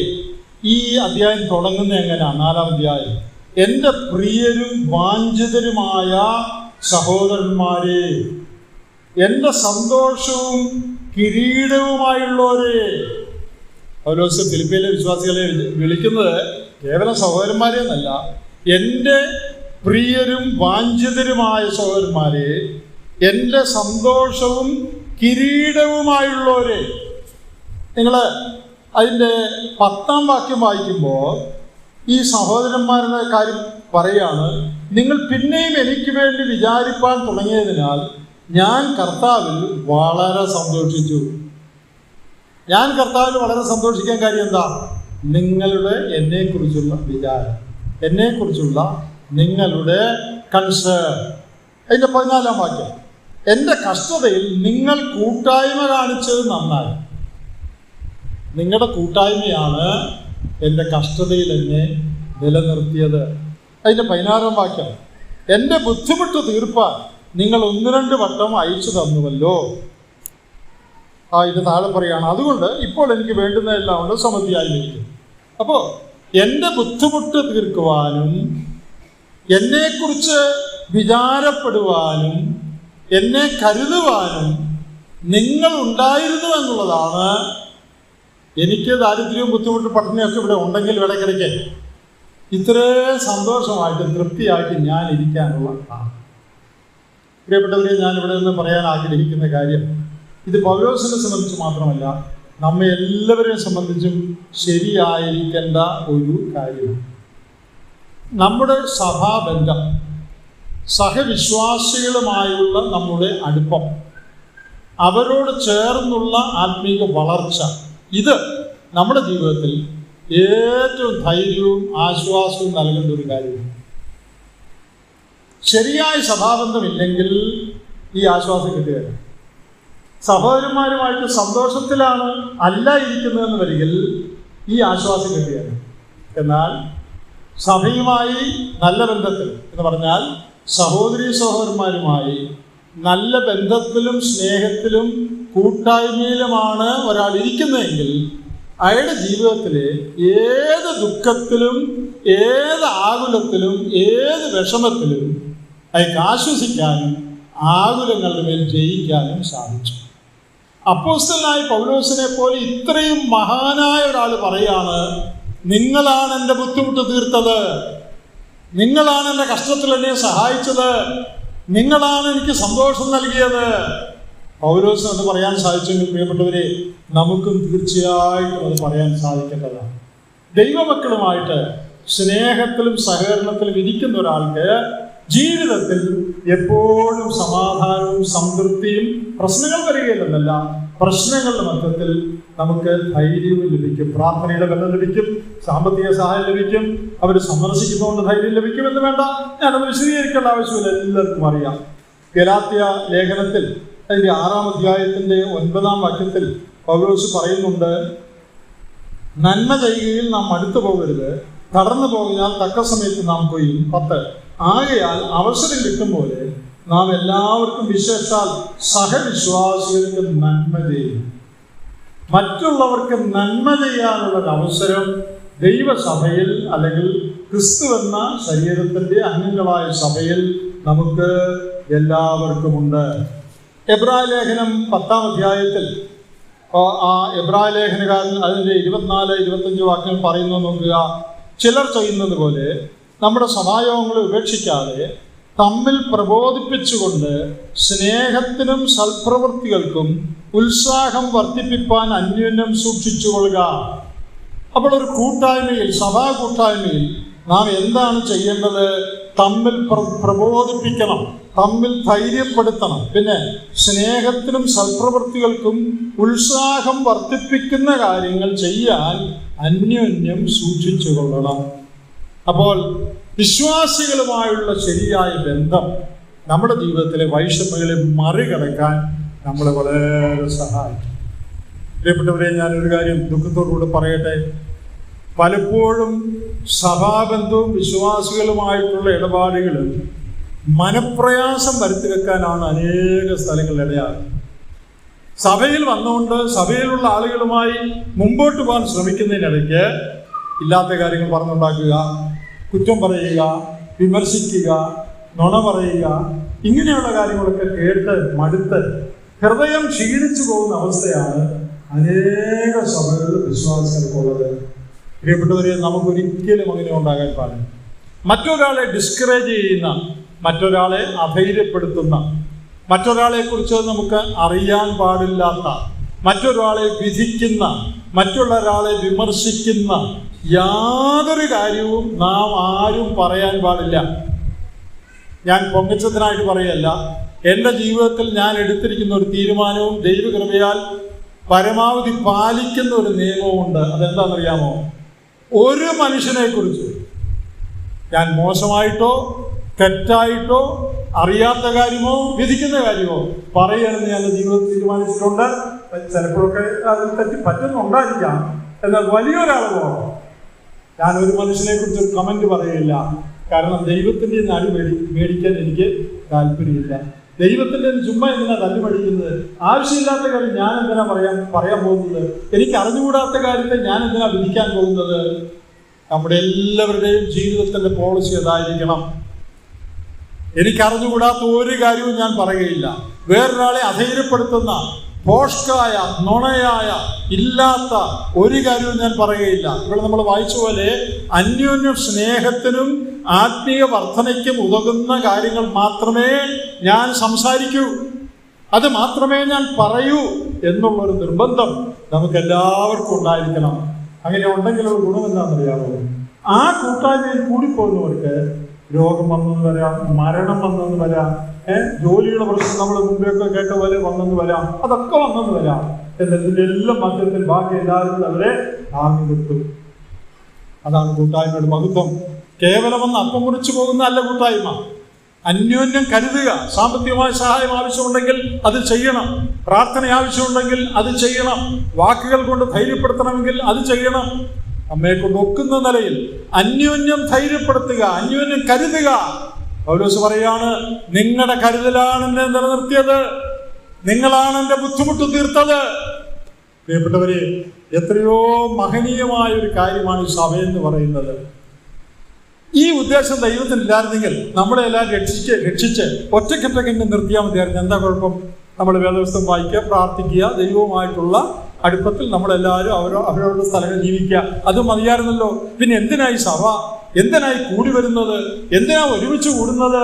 Speaker 1: ഈ അധ്യായം തുടങ്ങുന്ന എങ്ങനെയാണ്? 4-ാം അധ്യായം, എൻ്റെ പ്രിയരും വാഞ്ചിതരുമായ സഹോദരന്മാരെ, എൻ്റെ സന്തോഷവും കിരീടവുമായുള്ളവരെ. പൗലോസ് ഫിലിപ്പിയിലെ വിശ്വാസികളെ വിളിക്കുന്നത് കേവലം സഹോദരന്മാരെ എന്നല്ല, എൻ്റെ പ്രിയരും വാഞ്ചിതരുമായ സഹോദരന്മാരെ, എൻ്റെ സന്തോഷവും കിരീടവുമായുള്ളവരെ. നിങ്ങൾ അതിൻ്റെ 10-ാം വാക്യം വായിക്കുമ്പോൾ ഈ സഹോദരന്മാരുടെ കാര്യം പറയാണ്, നിങ്ങൾ പിന്നെയും എനിക്ക് വേണ്ടി വിചാരിപ്പാൻ തുടങ്ങിയതിനാൽ ഞാൻ കർത്താവിൽ വളരെ സന്തോഷിച്ചു. ഞാൻ കർത്താവിൽ വളരെ സന്തോഷിക്കാൻ കാര്യം എന്താ? നിങ്ങളുടെ എന്നെക്കുറിച്ചുള്ള വിചാരം, എന്നെക്കുറിച്ചുള്ള നിങ്ങളുടെ കൺസേൺ. അതിൻ്റെ 14-ാം വാക്യം, എൻ്റെ കഷ്ടതയിൽ നിങ്ങൾ കൂട്ടായ്മ കാണിച്ചത് നന്നായി. നിങ്ങളുടെ കൂട്ടായ്മയാണ് എൻ്റെ കഷ്ടതയിൽ എന്നെ നിലനിർത്തിയത്. അതിൻ്റെ 16-ാം വാക്യം, എൻ്റെ ബുദ്ധിമുട്ട് തീർപ്പാൻ നിങ്ങൾ 1-2 വട്ടം അയച്ചു തന്നുവല്ലോ. ഇത് താഴെ പറയാണ്, അതുകൊണ്ട് ഇപ്പോൾ എനിക്ക് വേണ്ടുന്നതെല്ലാം കൊണ്ട് സമൃദ്ധിയായിരിക്കും. അപ്പോൾ എൻ്റെ ബുദ്ധിമുട്ട് തീർക്കുവാനും എന്നെക്കുറിച്ച് വിചാരപ്പെടുവാനും എന്നെ കരുതുവാനും നിങ്ങൾ ഉണ്ടായിരുന്നു എന്നുള്ളതാണ്. എനിക്ക് ദാരിദ്ര്യവും ബുദ്ധിമുട്ടും പട്ടിണിയൊക്കെ ഇവിടെ ഉണ്ടെങ്കിൽ ഇടയ്ക്കിടയ്ക്ക് ഇത്രയും സന്തോഷമായിട്ട് തൃപ്തിയായിട്ട് ഞാൻ ഇരിക്കാനുള്ള പ്രിയപ്പെട്ടവരെ, ഞാനിവിടെ നിന്ന് പറയാൻ ആഗ്രഹിക്കുന്ന കാര്യം, ഇത് പൗലോസിനെ സംബന്ധിച്ച് മാത്രമല്ല, നമ്മെ എല്ലാവരെയും സംബന്ധിച്ചും ശരിയായിരിക്കേണ്ട ഒരു കാര്യമാണ്. നമ്മുടെ സഭാബന്ധം, സഹവിശ്വാസികളുമായുള്ള നമ്മുടെ അടുപ്പം, അവരോട് ചേർന്നുള്ള ആത്മീക വളർച്ച, ഇത് നമ്മുടെ ജീവിതത്തിൽ ഏറ്റവും ധൈര്യവും ആശ്വാസവും നൽകേണ്ട ഒരു കാര്യമാണ്. ശരിയായ സഭാബന്ധമില്ലെങ്കിൽ ഈ ആശ്വാസം കിട്ടുകയില്ല. സഹോദരന്മാരുമായിട്ട് സന്തോഷത്തിലാണ് അല്ല ഇരിക്കുന്നതെന്ന് വരികിൽ ഈ ആശ്വാസം കിട്ടുകയില്ല. എന്നാൽ സഭയുമായി നല്ല ബന്ധത്തിൽ എന്ന് പറഞ്ഞാൽ സഹോദരീ സഹോദരന്മാരുമായി നല്ല ബന്ധത്തിലും സ്നേഹത്തിലും കൂട്ടായ്മയിലുമാണ് ഒരാൾ ഇരിക്കുന്നതെങ്കിൽ അയാളുടെ ജീവിതത്തിലെ ഏത് ദുഃഖത്തിലും ഏത് ആകുലത്തിലും ഏത് വിഷമത്തിലും അയാൾക്ക് ആശ്വസിക്കാനും ആകുലങ്ങളുടെ മേൽ ജയിക്കാനും സാധിച്ചു. അപ്പോസ്തലനായ പൗലോസിനെ പോലെ ഇത്രയും മഹാനായ ഒരാൾ പറയാണ്, നിങ്ങളാണ് എൻ്റെ ബുദ്ധിമുട്ട് തീർത്തത്, നിങ്ങളാണ് എൻ്റെ കഷ്ടത്തിൽ എന്നെ സഹായിച്ചത്, നിങ്ങളാണ് എനിക്ക് സന്തോഷം നൽകിയത്. പൗലോസ് എന്ന് പറയാൻ സാധിച്ചെങ്കിൽ പ്രിയപ്പെട്ടവരെ, നമുക്കും തീർച്ചയായിട്ടും അത് പറയാൻ സാധിക്കേണ്ടതാണ്. ദൈവമക്കളുമായിട്ട് സ്നേഹത്തിലും സഹകരണത്തിലും ഇരിക്കുന്ന ഒരാൾക്ക് ജീവിതത്തിൽ എപ്പോഴും സമാധാനവും സംതൃപ്തിയും, പ്രശ്നങ്ങൾ വരികയില്ലെന്നല്ല, പ്രശ്നങ്ങളുടെ മധ്യത്തിൽ നമുക്ക് ധൈര്യവും ലഭിക്കും, പ്രാർത്ഥനയുടെ ബന്ധം ലഭിക്കും, സാമ്പത്തിക സഹായം ലഭിക്കും, അവർ സന്ദർശിക്കുന്നതുകൊണ്ട് ധൈര്യം ലഭിക്കുമെന്ന് വേണ്ട, ഞാനത് വിശദീകരിക്കേണ്ട ആവശ്യമില്ല, എല്ലാവർക്കും അറിയാം. ഗലാത്യ ലേഖനത്തിൽ അതിൻ്റെ 6-ാം അധ്യായത്തിൻ്റെ 9-ാം വാക്യത്തിൽ പൗലോസ് പറയുന്നുണ്ട്, നന്മ ചെയ്യുകയിൽ നാം മടുത്തു പോകരുത്, കടന്നു പോകാൻ തക്ക സമയത്ത് നാം കൊയ്യും. 10 ആകയാൽ അവസരം കിട്ടും പോലെ നാം എല്ലാവർക്കും വിശേഷാൽ സഹവിശ്വാസികൾക്ക് നന്മ ചെയ്യും. മറ്റുള്ളവർക്ക് നന്മ ചെയ്യാനുള്ളൊരു അവസരം ദൈവസഭയിൽ അല്ലെങ്കിൽ ക്രിസ്തു എന്ന ശരീരത്തിൻ്റെ അംഗങ്ങളായ സഭയിൽ നമുക്ക് എല്ലാവർക്കുമുണ്ട്. എബ്രായ ലേഖനം 10-ാം അധ്യായത്തിൽ ആ എബ്രായ ലേഖനകാരൻ അതിൻ്റെ 24-25 വാക്യങ്ങൾ പറയുന്നത് നോക്കുക. ചിലർ ചെയ്യുന്നത് പോലെ നമ്മുടെ സഭായോഗങ്ങളെ ഉപേക്ഷിക്കാതെ തമ്മിൽ പ്രബോധിപ്പിച്ചുകൊണ്ട് സ്നേഹത്തിനും സൽപ്രവൃത്തികൾക്കും ഉത്സാഹം വർദ്ധിപ്പിക്കാൻ അന്യോന്യം സൂക്ഷിച്ചുകൊള്ളുക. അപ്പോൾ ഒരു കൂട്ടായ്മയിൽ, സഭാ കൂട്ടായ്മയിൽ നാം എന്താണ് ചെയ്യേണ്ടത്? തമ്മിൽ പ്രബോധിപ്പിക്കണം, തമ്മിൽ ധൈര്യപ്പെടുത്തണം, പിന്നെ സ്നേഹത്തിനും സൽപ്രവൃത്തികൾക്കും ഉത്സാഹം വർദ്ധിപ്പിക്കുന്ന കാര്യങ്ങൾ ചെയ്യാൻ അന്യോന്യം സൂക്ഷിച്ചുകൊള്ളണം. അപ്പോൾ വിശ്വാസികളുമായുള്ള ശരിയായ ബന്ധം നമ്മുടെ ജീവിതത്തിലെ വൈഷമ്യങ്ങളെ മറികടക്കാൻ നമ്മളെ വളരെ സഹായിക്കും. പ്രിയപ്പെട്ടവരെ, ഞാനൊരു കാര്യം ദുഃഖത്തോടുകൂടി പറയട്ടെ. പലപ്പോഴും സഭാബന്ധവും വിശ്വാസികളുമായിട്ടുള്ള ഇടപാടുകളും മനപ്രയാസം വരുത്തി വെക്കാനാണ് അനേക സ്ഥലങ്ങളിൽ ഇടയാകുന്നത്. സഭയിൽ വന്നുകൊണ്ട് സഭയിലുള്ള ആളുകളുമായി മുമ്പോട്ട് പോകാൻ ശ്രമിക്കുന്നതിനിടയ്ക്ക് ഇല്ലാത്ത കാര്യങ്ങൾ പറഞ്ഞുണ്ടാക്കുക, കുറ്റം പറയുക, വിമർശിക്കുക, നുണ പറയുക, ഇങ്ങനെയുള്ള കാര്യങ്ങളൊക്കെ കേട്ട് മടുത്ത് ഹൃദയം ക്ഷീണിച്ചു പോകുന്ന അവസ്ഥയാണ് അനേക സഭകളിൽ വിശ്വാസികൾക്കുള്ളത്. പ്രിയപ്പെട്ടവരെ, നമുക്കൊരിക്കലും അങ്ങനെ ഉണ്ടാകാൻ പാടില്ല. മറ്റൊരാളെ ഡിസ്കറേജ് ചെയ്യുന്ന, മറ്റൊരാളെ അധൈര്യപ്പെടുത്തുന്ന, മറ്റൊരാളെ കുറിച്ച് നമുക്ക് അറിയാൻ പാടില്ലാത്ത, മറ്റൊരാളെ വിധിക്കുന്ന, മറ്റുള്ള ഒരാളെ വിമർശിക്കുന്ന യാതൊരു കാര്യവും നാം ആരും പറയാൻ പാടില്ല. ഞാൻ പൊങ്ങച്ചത്തിനായിട്ട് പറയല്ല. എൻ്റെ ജീവിതത്തിൽ ഞാൻ എടുത്തിരിക്കുന്ന ഒരു തീരുമാനവും ദൈവകൃപയാൽ പരമാവധി പാലിക്കുന്ന ഒരു നിയമവും ഉണ്ട്. അതെന്താണെന്നറിയാമോ? ഒരു മനുഷ്യനെ കുറിച്ച് ഞാൻ മോശമായിട്ടോ തെറ്റായിട്ടോ അറിയാത്ത കാര്യമോ വിധിക്കുന്ന കാര്യമോ പറയണമെന്ന് ഞാൻ ജീവിതത്തിൽ തീരുമാനിച്ചിട്ടുണ്ട്. ചിലപ്പോഴൊക്കെ അതിൽ തെറ്റി പറ്റുന്നുണ്ടായിരിക്കാം. എന്നാൽ വലിയൊരളവോ ഞാനൊരു മനുഷ്യനെ കുറിച്ച് ഒരു കമന്റ് പറയില്ല. കാരണം ദൈവത്തിൻ്റെ അടി മേടിക്കാൻ എനിക്ക് താല്പര്യമില്ല. ദൈവത്തിൻ്റെ ചുമ്മാ എന്തിനാ തല്ലുമടിക്കുന്നത്? ആവശ്യമില്ലാത്ത കാര്യം ഞാൻ എന്തിനാ പറയാൻ പോകുന്നത്? എനിക്ക് അറിഞ്ഞുകൂടാത്ത കാര്യത്തെ ഞാൻ എന്തിനാ വിധിക്കാൻ പോകുന്നത്? നമ്മുടെ എല്ലാവരുടെയും ജീവിതത്തിൻ്റെ പോളിസി അതായിരിക്കണം. എനിക്കറിഞ്ഞുകൂടാത്ത ഒരു കാര്യവും ഞാൻ പറയുകയില്ല. വേറൊരാളെ അധൈര്യപ്പെടുത്തുന്ന ഭോഷ്കായ നുണയായ ഇല്ലാത്ത ഒരു കാര്യവും ഞാൻ പറയുകയില്ല. ഇവിടെ നമ്മൾ വായിച്ച പോലെ അന്യോന്യ സ്നേഹത്തിനും ആത്മീയ വർധനയ്ക്കും ഉതകുന്ന കാര്യങ്ങൾ മാത്രമേ ഞാൻ സംസാരിക്കൂ, അത് മാത്രമേ ഞാൻ പറയൂ എന്നുള്ളൊരു നിർബന്ധം നമുക്കെല്ലാവർക്കും ഉണ്ടായിരിക്കണം. അങ്ങനെ ഉണ്ടെങ്കിലുള്ള ഗുണം എന്താണെന്നറിയാമോ? ആ കൂട്ടായ്മയിൽ കൂടിപ്പോകുന്നവർക്ക് രോഗം വന്നെന്ന് വരാം, മരണം വന്നെന്ന് വരാം, ജോലിയുടെ പ്രശ്നം നമ്മൾ മുമ്പെയൊക്കെ കേട്ട പോലെ വന്നെന്ന് വരാം, അതൊക്കെ വന്നെന്ന് വരാം. എന്നതിൻ്റെ എല്ലാം മധ്യത്തിൽ ബാക്കി എല്ലാവരും അവരെ താങ്ങി നിർത്തും. അതാണ് കൂട്ടായ്മയുടെ മഹത്വം. കേവലം ഒന്ന് അപ്പം മുറിച്ചു പോകുന്ന അല്ല കൂട്ടായ്മ. അന്യോന്യം കരുതുക. സാമ്പത്തികമായ സഹായം ആവശ്യമുണ്ടെങ്കിൽ അത് ചെയ്യണം. പ്രാർത്ഥന ആവശ്യമുണ്ടെങ്കിൽ അത് ചെയ്യണം. വാക്കുകൾ കൊണ്ട് ധൈര്യപ്പെടുത്തണമെങ്കിൽ അത് ചെയ്യണം. നമ്മെ കൊണ്ട് ഒക്കുന്ന നിലയിൽ അന്യോന്യം ധൈര്യപ്പെടുത്തുക, അന്യോന്യം കരുതുക. പൗലോസ് പറയാണ്, നിങ്ങളുടെ കരുതലാണ് എന്നെ നിലനിർത്തിയത്, നിങ്ങളാണ് എൻ്റെ ബുദ്ധിമുട്ട് തീർത്തത്. പ്രിയപ്പെട്ടവരെ, എത്രയോ മഹനീയമായ ഒരു കാര്യമാണ് ഈ സഭയെന്ന് പറയുന്നത്. ഈ ഉദ്ദേശം ദൈവത്തിനില്ലായിരുന്നെങ്കിൽ നമ്മളെ എല്ലാം രക്ഷിച്ച് ഒറ്റയ്ക്കൊറ്റയ്ക്ക് നിർത്തിയാൽ മതിയായിരുന്നു. എന്താ കുഴപ്പം? നമ്മൾ വേദപുസ്തകം വായിക്കുക, പ്രാർത്ഥിക്കുക, ദൈവവുമായിട്ടുള്ള അടുപ്പത്തിൽ നമ്മളെല്ലാവരും അവരവരുടെ സ്ഥലങ്ങളിൽ ജീവിക്കുക, അത് മതിയായിരുന്നല്ലോ. പിന്നെ എന്തിനായി സഭ? എന്തിനായി കൂടി വരുന്നത്? എന്തിനാ ഒരുമിച്ച് കൂടുന്നത്?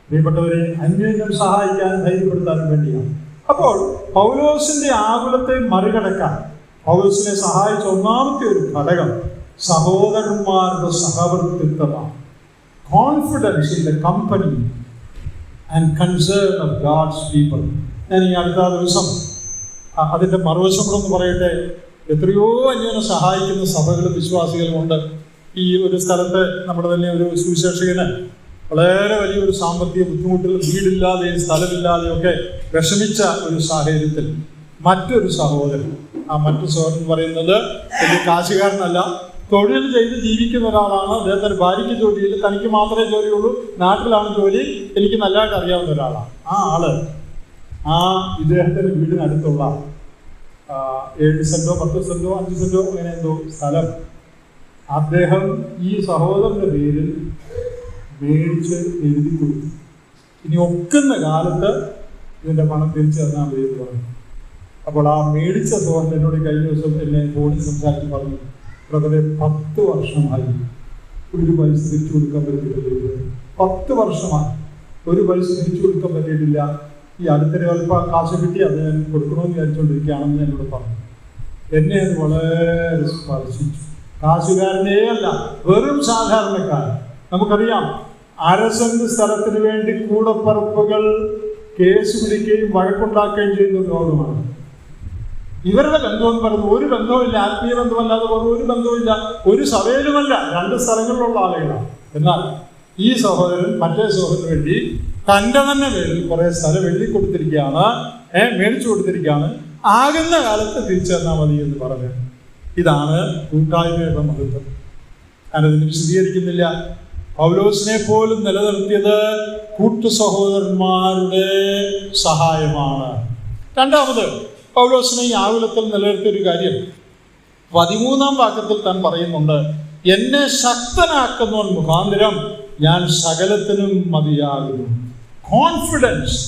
Speaker 1: പ്രിയപ്പെട്ടവരെ, അന്യോന്യം സഹായിക്കാനും ധൈര്യപ്പെടുത്താനും വേണ്ടിയാണ്. അപ്പോൾ പൗലോസിന്റെ ആകുലത്തെ മറികടക്കാൻ പൗലോസിനെ സഹായിച്ച ഒന്നാമത്തെ ഒരു ഘടകം സഹോദരന്മാരുടെ സഹവർത്തിത്വമാണ്. Confidence in the company and concern of God's people. ഞാൻ ഈ അടുത്ത ദിവസം അതിൻ്റെ മറുവശങ്ങളൊന്ന് പറയട്ടെ. എത്രയോ അന്യോന്യം സഹായിക്കുന്ന സഭകളും വിശ്വാസികളും ഉണ്ട്. ഈ ഒരു സ്ഥലത്ത് നമ്മുടെ തന്നെ ഒരു സുവിശേഷകന് വളരെ വലിയൊരു സാമ്പത്തിക ബുദ്ധിമുട്ടുകൾ, വീടില്ലാതെയും സ്ഥലമില്ലാതെയും ഒക്കെ വിഷമിച്ച ഒരു സാഹചര്യത്തിൽ മറ്റൊരു സഹോദരൻ, ആ മറ്റു സഹോദരൻ പറയുന്നത് വലിയ കാശുകാരനല്ല, തൊഴിൽ ചെയ്ത് ജീവിക്കുന്ന ഒരാളാണ്. അദ്ദേഹത്തിന് ഭാര്യയ്ക്ക് ജോലിയില്ല, തനിക്ക് മാത്രമേ ജോലിയുള്ളൂ, നാട്ടിലാണ് ജോലി, എനിക്ക് നല്ലതായിട്ട് അറിയാവുന്ന ഒരാളാണ്. ആ ആള് ഇദ്ദേഹത്തിന് വീടിനടുത്തുള്ള 7 സെന്റോ 10 സെന്റോ 5 സെന്റോ അങ്ങനെ എന്തോ സ്ഥലം അദ്ദേഹം ഈ സഹോദരന്റെ പേരിൽ മേടിച്ച് എഴുതി കൊടുത്തു. ഇനി ഒക്കുന്ന കാലത്ത് ഇതിന്റെ പണം തിരിച്ചു തന്നാൽ മതി എന്ന് പറഞ്ഞു. അപ്പോൾ ആ മേടിച്ച സഹോദരൻ എന്നോട് കഴിഞ്ഞ ദിവസം എന്നെ ഫോണിൽ സംസാരിച്ച് പറഞ്ഞു, ബ്രദറെ 10 വർഷമായി ഒരു പൈസ തിരിച്ചു കൊടുക്കാൻ പറ്റിയിട്ടില്ല. 10 വർഷമായി ഒരു പൈസ തിരിച്ചു കൊടുക്കാൻ പറ്റിയിട്ടില്ല. ഈ അടുത്തൊരു അല്പം കാശ് കിട്ടി, അത് ഞാൻ കൊടുക്കണമെന്ന് വിചാരിച്ചുകൊണ്ടിരിക്കുകയാണെന്ന് എന്നോട് പറഞ്ഞു. എന്നെ അത് വളരെ സ്പർശിച്ചു. കാശുകാരനേ അല്ല, വെറും സാധാരണക്കാരൻ. നമുക്കറിയാം, അരസെന്റ് സ്ഥലത്തിന് വേണ്ടി കൂടപ്പറപ്പുകൾ കേസ് പിടിക്കുകയും വഴക്കുണ്ടാക്കുകയും ചെയ്യുന്ന ഒരു ലോകമാണ്. ഇവരുടെ ബന്ധമെന്ന് പറയുന്നത് ഒരു ബന്ധവുമില്ല, ആത്മീയ ബന്ധമല്ലാതെ ഒരു ബന്ധവുമില്ല, ഒരു സഭയിലുമല്ല, 2 സ്ഥലങ്ങളിലുള്ള ആളുകളാണ്. എന്നാൽ ഈ സഹോദരൻ മറ്റേ സഹോദരന് വേണ്ടി തൻ്റെ തന്നെ പേരിൽ കുറേ സ്ഥലം എഴുതി കൊടുത്തിരിക്കുകയാണ്, മേടിച്ചു കൊടുത്തിരിക്കുകയാണ്. ആകുന്ന കാലത്ത് തിരിച്ചു തന്നാൽ മതി എന്ന് പറഞ്ഞു. ഇതാണ് കൂട്ടായ്മയുടെ മഹത്വം. ഞാനതിന് വിശദീകരിക്കുന്നില്ല. പൗലോസിനെ പോലും നിലനിർത്തിയത് കൂട്ടു സഹോദരന്മാരുടെ സഹായമാണ്. രണ്ടാമത് പൗലോസിനെ ഈ ആകുലത്തിൽ നിലനിർത്തിയ ഒരു കാര്യം 13-ാം വാക്യത്തിൽ താൻ പറയുന്നുണ്ട്, എന്നെ ശക്തനാക്കുന്നവൻ മുഖാന്തരം ഞാൻ സകലത്തിനും മതിയാകുന്നു. Confidence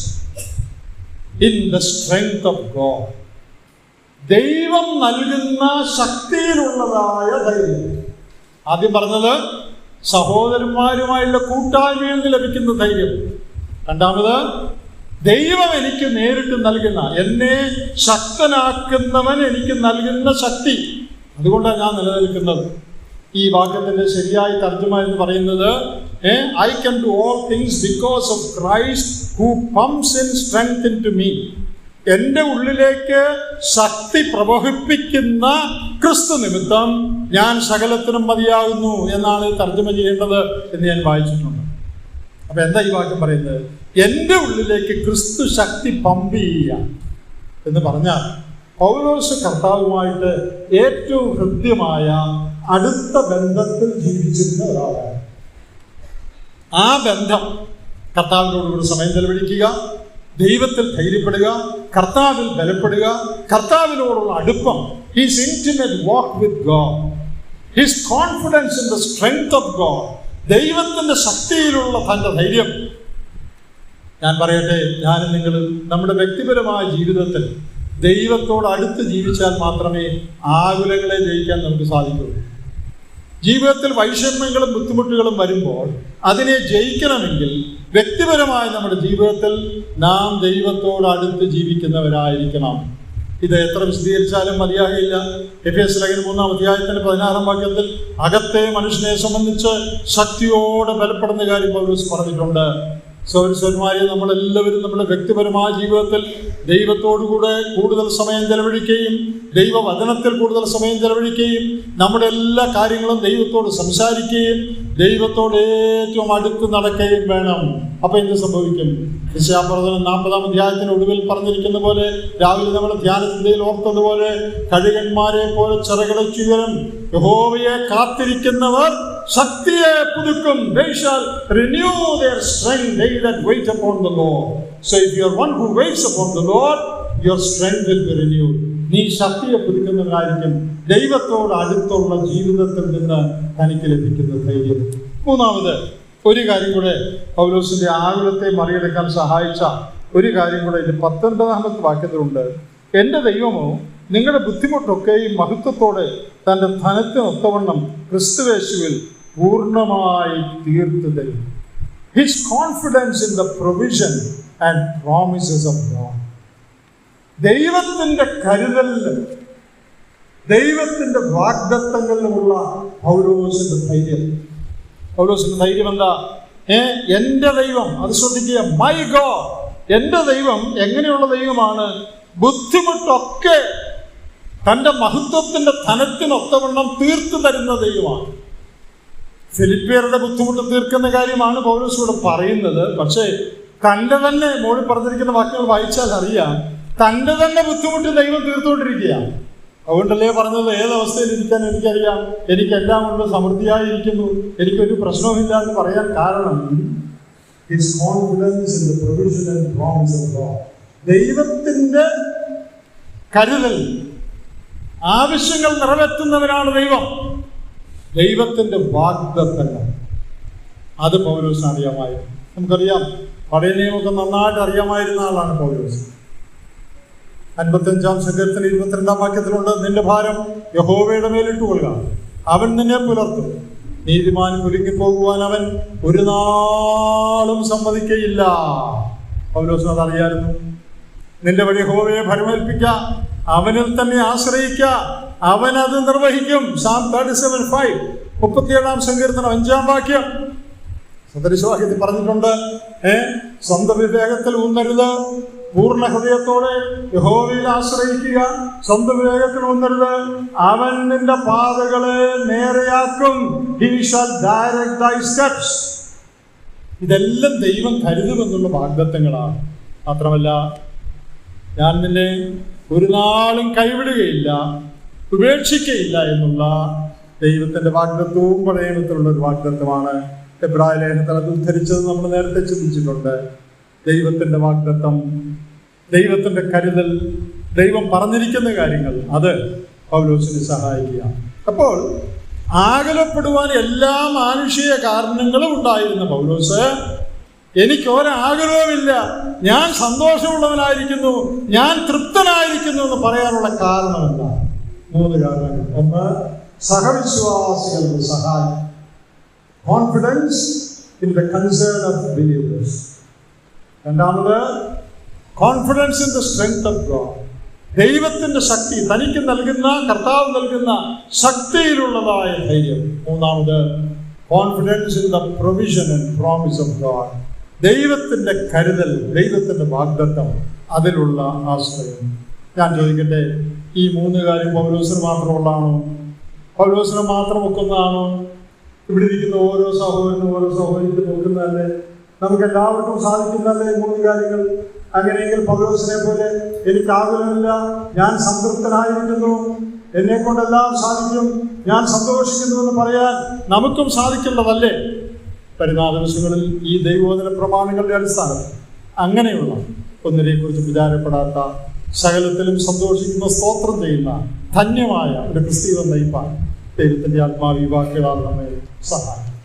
Speaker 1: in the strength of God. ദൈവം നൽകുന്ന ശക്തിയിലുള്ളതായ ധൈര്യം. ആദ്യം പറഞ്ഞത് സഹോദരന്മാരുമായുള്ള കൂട്ടായ്മയിൽ നിന്ന് ലഭിക്കുന്ന ധൈര്യം. രണ്ടാമത് ദൈവം എനിക്ക് നേരിട്ട് നൽകുന്ന, എന്നെ ശക്തനാക്കുന്നവൻ എനിക്ക് നൽകുന്ന ശക്തി. അതുകൊണ്ടാണ് ഞാൻ നിലനിൽക്കുന്നത്. ഈ വാക്യത്തിന്റെ ശരിയായ തർജ്ജമ എന്ന് പറയുന്നത് I can do all things because of Christ who pumps in strength into me. എൻ്റെ ഉള്ളിലേക്ക് ശക്തി പ്രവഹിപ്പിക്കുന്ന ക്രിസ്തു നിമിത്തം ഞാൻ സകലത്തിനും മതിയാകുന്നു എന്നാണ് തർജ്ജമ ചെയ്യേണ്ടത് എന്ന് ഞാൻ വായിച്ചിട്ടുണ്ട്. അപ്പൊ എന്താ ഈ വാക്യം പറയുന്നത്? എൻ്റെ ഉള്ളിലേക്ക് ക്രിസ്തു ശക്തി പമ്പ് ചെയ്യുക എന്ന് പറഞ്ഞാൽ പൗലോസ് കർത്താവുമായിട്ട് ഏറ്റവും ഹൃദ്യമായ അടുത്ത ബന്ധത്തിൽ ജീവിച്ചിരുന്ന ഒരാളാണ്. ആ ബന്ധം കർത്താവിനോടുകൂടി സമയം ചെലവഴിക്കുക, ദൈവത്തിൽ ധൈര്യപ്പെടുക, കർത്താവിൽ ബലപ്പെടുക, കർത്താവിനോടുള്ള അടുപ്പം, his intimate walk with God, his confidence in the strength of God, ദൈവത്തിന്റെ ശക്തിയിലുള്ള തന്റെ ധൈര്യം. ഞാൻ പറയട്ടെ, ഞാനും നിങ്ങളും നമ്മുടെ വ്യക്തിപരമായ ജീവിതത്തിൽ ദൈവത്തോട് അടുത്ത് ജീവിച്ചാൽ മാത്രമേ ആകുലങ്ങളെ ജയിക്കാൻ നമുക്ക് സാധിക്കൂ. ജീവിതത്തിൽ വൈഷമ്യങ്ങളും ബുദ്ധിമുട്ടുകളും വരുമ്പോൾ അതിനെ ജയിക്കണമെങ്കിൽ വ്യക്തിപരമായി നമ്മുടെ ജീവിതത്തിൽ നാം ദൈവത്തോട് അടുത്ത് ജീവിക്കുന്നവരായിരിക്കണം. ഇത് എത്ര വിശദീകരിച്ചാലും മതിയാകില്ല. എഫേസ്യ ലേഖനം 3-ാം അധ്യായത്തിന്റെ 16-ാം വാക്യത്തിൽ അകത്തെ മനുഷ്യനെ സംബന്ധിച്ച് ശക്തിയോടെ ബലപ്പെടുന്ന കാര്യം പൗലോസ് പറഞ്ഞിട്ടുണ്ട്. സഹോദരന്മാരെ, നമ്മളെല്ലാവരും നമ്മുടെ വ്യക്തിപരമായ ജീവിതത്തിൽ ദൈവത്തോടുകൂടെ കൂടുതൽ സമയം ചെലവഴിക്കുകയും ദൈവവചനത്തിൽ കൂടുതൽ സമയം ചെലവഴിക്കുകയും നമ്മുടെ എല്ലാ കാര്യങ്ങളും ദൈവത്തോട് സംസാരിക്കുകയും ദൈവത്തോട് ഏറ്റവും അടുത്ത് നടക്കുകയും വേണം. അപ്പൊ എന്ത് സംഭവിക്കും? യെശയ്യാപ്രവചനം 40-ാം അധ്യായത്തിന് ഒടുവിൽ പറഞ്ഞിരിക്കുന്ന പോലെ, രാവിലെ നമ്മുടെ ധ്യാനചിന്തയിൽ ഓർത്തതുപോലെ, കഴുകന്മാരെ പോലെ ചിറകടച്ചുയരും. യഹോവയെ കാത്തിരിക്കുന്നവർ ശക്തിയെ പുതുക്കും. They shall renew their strength, they that wait upon the Lord. So if you are one who waits upon the Lord, your strength will be renewed. നീ ശക്തിയെ പുതുക്കുന്നവരായിരിക്കും. ദൈവത്തോട് അടുത്തുള്ള ജീവിതത്തിൽ നിന്ന് തനിക്ക് ലഭിക്കുന്ന ധൈര്യം. മൂന്നാമത് ഒരു കാര്യം കൂടെ, പൗലോസിന്റെ ആകുലത്തെ മറികടക്കാൻ സഹായിച്ച ഒരു കാര്യം കൂടെ ഇത് 19-ാമത്തെ വാക്യത്തിലുണ്ട്. എൻ്റെ ദൈവമോ നിങ്ങളുടെ ബുദ്ധിമുട്ടൊക്കെയും മഹത്വത്തോടെ തൻ്റെ ധനത്തിനൊത്തവണ്ണം ക്രിസ്തുയേശുവിൽ പൂർണ്ണമായി തീർത്തു തരും. His confidence in the provision and promises of God. ദൈവത്തിൻ്റെ കരുതലിലും ദൈവത്തിൻ്റെ വാഗ്ദത്തങ്ങളിലുമുള്ള പൗലോസിന്റെ ധൈര്യം. പൗലോസിന്റെ ധൈര്യം എന്താ? എൻ്റെ ദൈവം, അത് ശ്രദ്ധിക്കുക, മൈ ഗോഡ്, എൻ്റെ ദൈവം എങ്ങനെയുള്ള ദൈവമാണ്? ബുദ്ധിമുട്ടൊക്കെ തൻ്റെ മഹത്വത്തിൻ്റെ ധനത്തിനൊത്തവണ്ണം തീർത്തു തരുന്ന ദൈവമാണ്. ഫിലിപ്പിയരുടെ ബുദ്ധിമുട്ട് തീർക്കുന്ന കാര്യമാണ് പൗലോസ് ഇവിടെ പറയുന്നത്. പക്ഷേ തൻ്റെ തന്നെ മോളിൽ പറഞ്ഞിരിക്കുന്ന വാക്കുകൾ വായിച്ചാൽ അറിയാം, തൻ്റെ തന്നെ ബുദ്ധിമുട്ട് ദൈവം തീർത്തുകൊണ്ടിരിക്കുകയാണ്. അതുകൊണ്ടല്ലേ പറഞ്ഞത്, ഏതവസ്ഥയിൽ ഇരിക്കാൻ എനിക്കറിയാം, എനിക്കെല്ലാം കൊണ്ട് സമൃദ്ധിയായിരിക്കുന്നു, എനിക്കൊരു പ്രശ്നവുമില്ല എന്ന് പറയാൻ കാരണം his confidence in the provision and promise of God. ദൈവത്തിന്റെ കരുതൽ, ആവശ്യങ്ങൾ നിറവേറ്റുന്നവനാണ് ദൈവം. ദൈവത്തിന്റെ വാഗ്ദത്തങ്ങൾ, അത് പൗലോസിന് അറിയാമായിരുന്നു. നമുക്കറിയാം, പഴയ നിയമമൊക്കെ നന്നായിട്ട് അറിയാമായിരുന്ന ആളാണ് പൗലോസ്. 55-ാം സങ്കീർത്തനം 22-ാം വാക്യത്തിലുണ്ട്, നിന്റെ ഭാരം യഹോവയുടെ മേലിട്ട് കൊള്ളുക, അവൻ നിന്നെ പുലർത്തും. നീതിമാൻ കുലുങ്ങിപ്പോകുവാൻ അവൻ ഒരു നാളും സമ്മതിക്കയില്ല. പൗലോസിന് അത് അറിയായിരുന്നു. നിന്റെ വഴി യഹോവയെ ഭരമേൽപ്പിക്ക, അവനിൽ തന്നെ ആശ്രയിക്ക, അവൻ അത് നിർവഹിക്കും. Psalm 37:5, 37-ാം സങ്കീർത്തനം 5-ാം വാക്യം. സദൃശവാക്യത്തിൽ പറഞ്ഞിട്ടുണ്ട്, സ്വന്തം വിവേകത്തിൽ ഊന്നരുത്, പൂർണ്ണ ഹൃദയത്തോടെ യഹോവയിൽ ആശ്രയിക്കുക. സ്വന്തം വിവേകത്തിൽ ഊന്നരുത്, അവൻ നിന്റെ പാതകളെ നേരെയാക്കും. He shall direct thy steps. ഇതെല്ലാം ദൈവം കരുതുമെന്നുള്ള വാഗ്ദത്തങ്ങളാണ്. മാത്രമല്ല, ഞാൻ നിന്നെ ഒരു നാളും കൈവിടുകയില്ല, ഉപേക്ഷിക്കയില്ല എന്നുള്ള ദൈവത്തിന്റെ വാഗ്ദത്വവും പഴയ നിയമത്തിലുള്ള ഒരു വാഗ്ദത്വമാണ്. എബ്രായ ലേഖനത്തിൽ അത് ഉദ്ധരിച്ചത് നമ്മൾ നേരത്തെ ചിന്തിച്ചിട്ടുണ്ട്. ദൈവത്തിന്റെ വാഗ്ദത്തം, ദൈവത്തിന്റെ കരുതൽ, ദൈവം പറഞ്ഞിരിക്കുന്ന കാര്യങ്ങൾ, അത് പൗലോസിനെ സഹായിക്കുക. അപ്പോൾ ആകുലപ്പെടുവാൻ എല്ലാ മാനുഷിക കാരണങ്ങളും ഉണ്ടായിരുന്ന പൗലോസ്, എനിക്ക് ഒരാഗ്രഹവുമില്ല, ഞാൻ സന്തോഷമുള്ളവനായിരിക്കുന്നു, ഞാൻ തൃപ്തനായിരിക്കുന്നു എന്ന് പറയാനുള്ള കാരണം എന്താ? 3 കാരണങ്ങൾ. ഒന്ന്, സഹവിശ്വാസികളുടെ സഹായം, confidence in the concern of believers. രണ്ടാമത്, confidence in the strength of God. ദൈവത്തിന്റെ ശക്തി, തനിക്ക് നൽകുന്ന, കർത്താവ് നൽകുന്ന ശക്തിയിലുള്ളതായ ധൈര്യം. മൂന്നാമത്, confidence in the provision and promise of God. ദൈവത്തിന്റെ കരുതൽ, ദൈവത്തിന്റെ വാഗ്ദത്തം, അതിലുള്ള ആശ്രയം. ഞാൻ ചോദിക്കട്ടെ, ഈ 3 കാര്യം പൗലോസിന് മാത്രമുള്ളതാണോ? പൗലോസിനെ മാത്രം ഒക്കുന്നതാണോ? ഇവിടെ ഇരിക്കുന്ന ഓരോ സഹോദരനും ഓരോ സഹോദരിക്ക് നോക്കുന്നതല്ലേ? നമുക്ക് എല്ലാവർക്കും സാധിക്കുന്നല്ലേ 3 കാര്യങ്ങൾ? അങ്ങനെയെങ്കിൽ പൗലോസിനെ പോലെ എനിക്ക് ആകുലമില്ല, ഞാൻ സംതൃപ്തനായിരിക്കുന്നു, എന്നെ കൊണ്ടെല്ലാം സാധിക്കും, ഞാൻ സന്തോഷിക്കുന്നു എന്ന് പറയാൻ നമുക്കും സാധിക്കേണ്ടതല്ലേ? വരുന്ന ദിവസങ്ങളിൽ ഈ ദൈവവചന പ്രമാണങ്ങളുടെ അടിസ്ഥാനത്തിൽ അങ്ങനെയുള്ള ഒന്നിനെക്കുറിച്ച് വിചാരപ്പെടാത്ത, സകലത്തിലും സന്തോഷിക്കുന്ന, സ്തോത്രം ചെയ്യുന്ന ധന്യമായ ഒരു ക്രിസ്തീയം നയിപ്പാൻ ദൈവത്തിൻ്റെ ആത്മാവ് ഈ വാക്കുകളാൽ നമ്മെ സഹായിക്കും.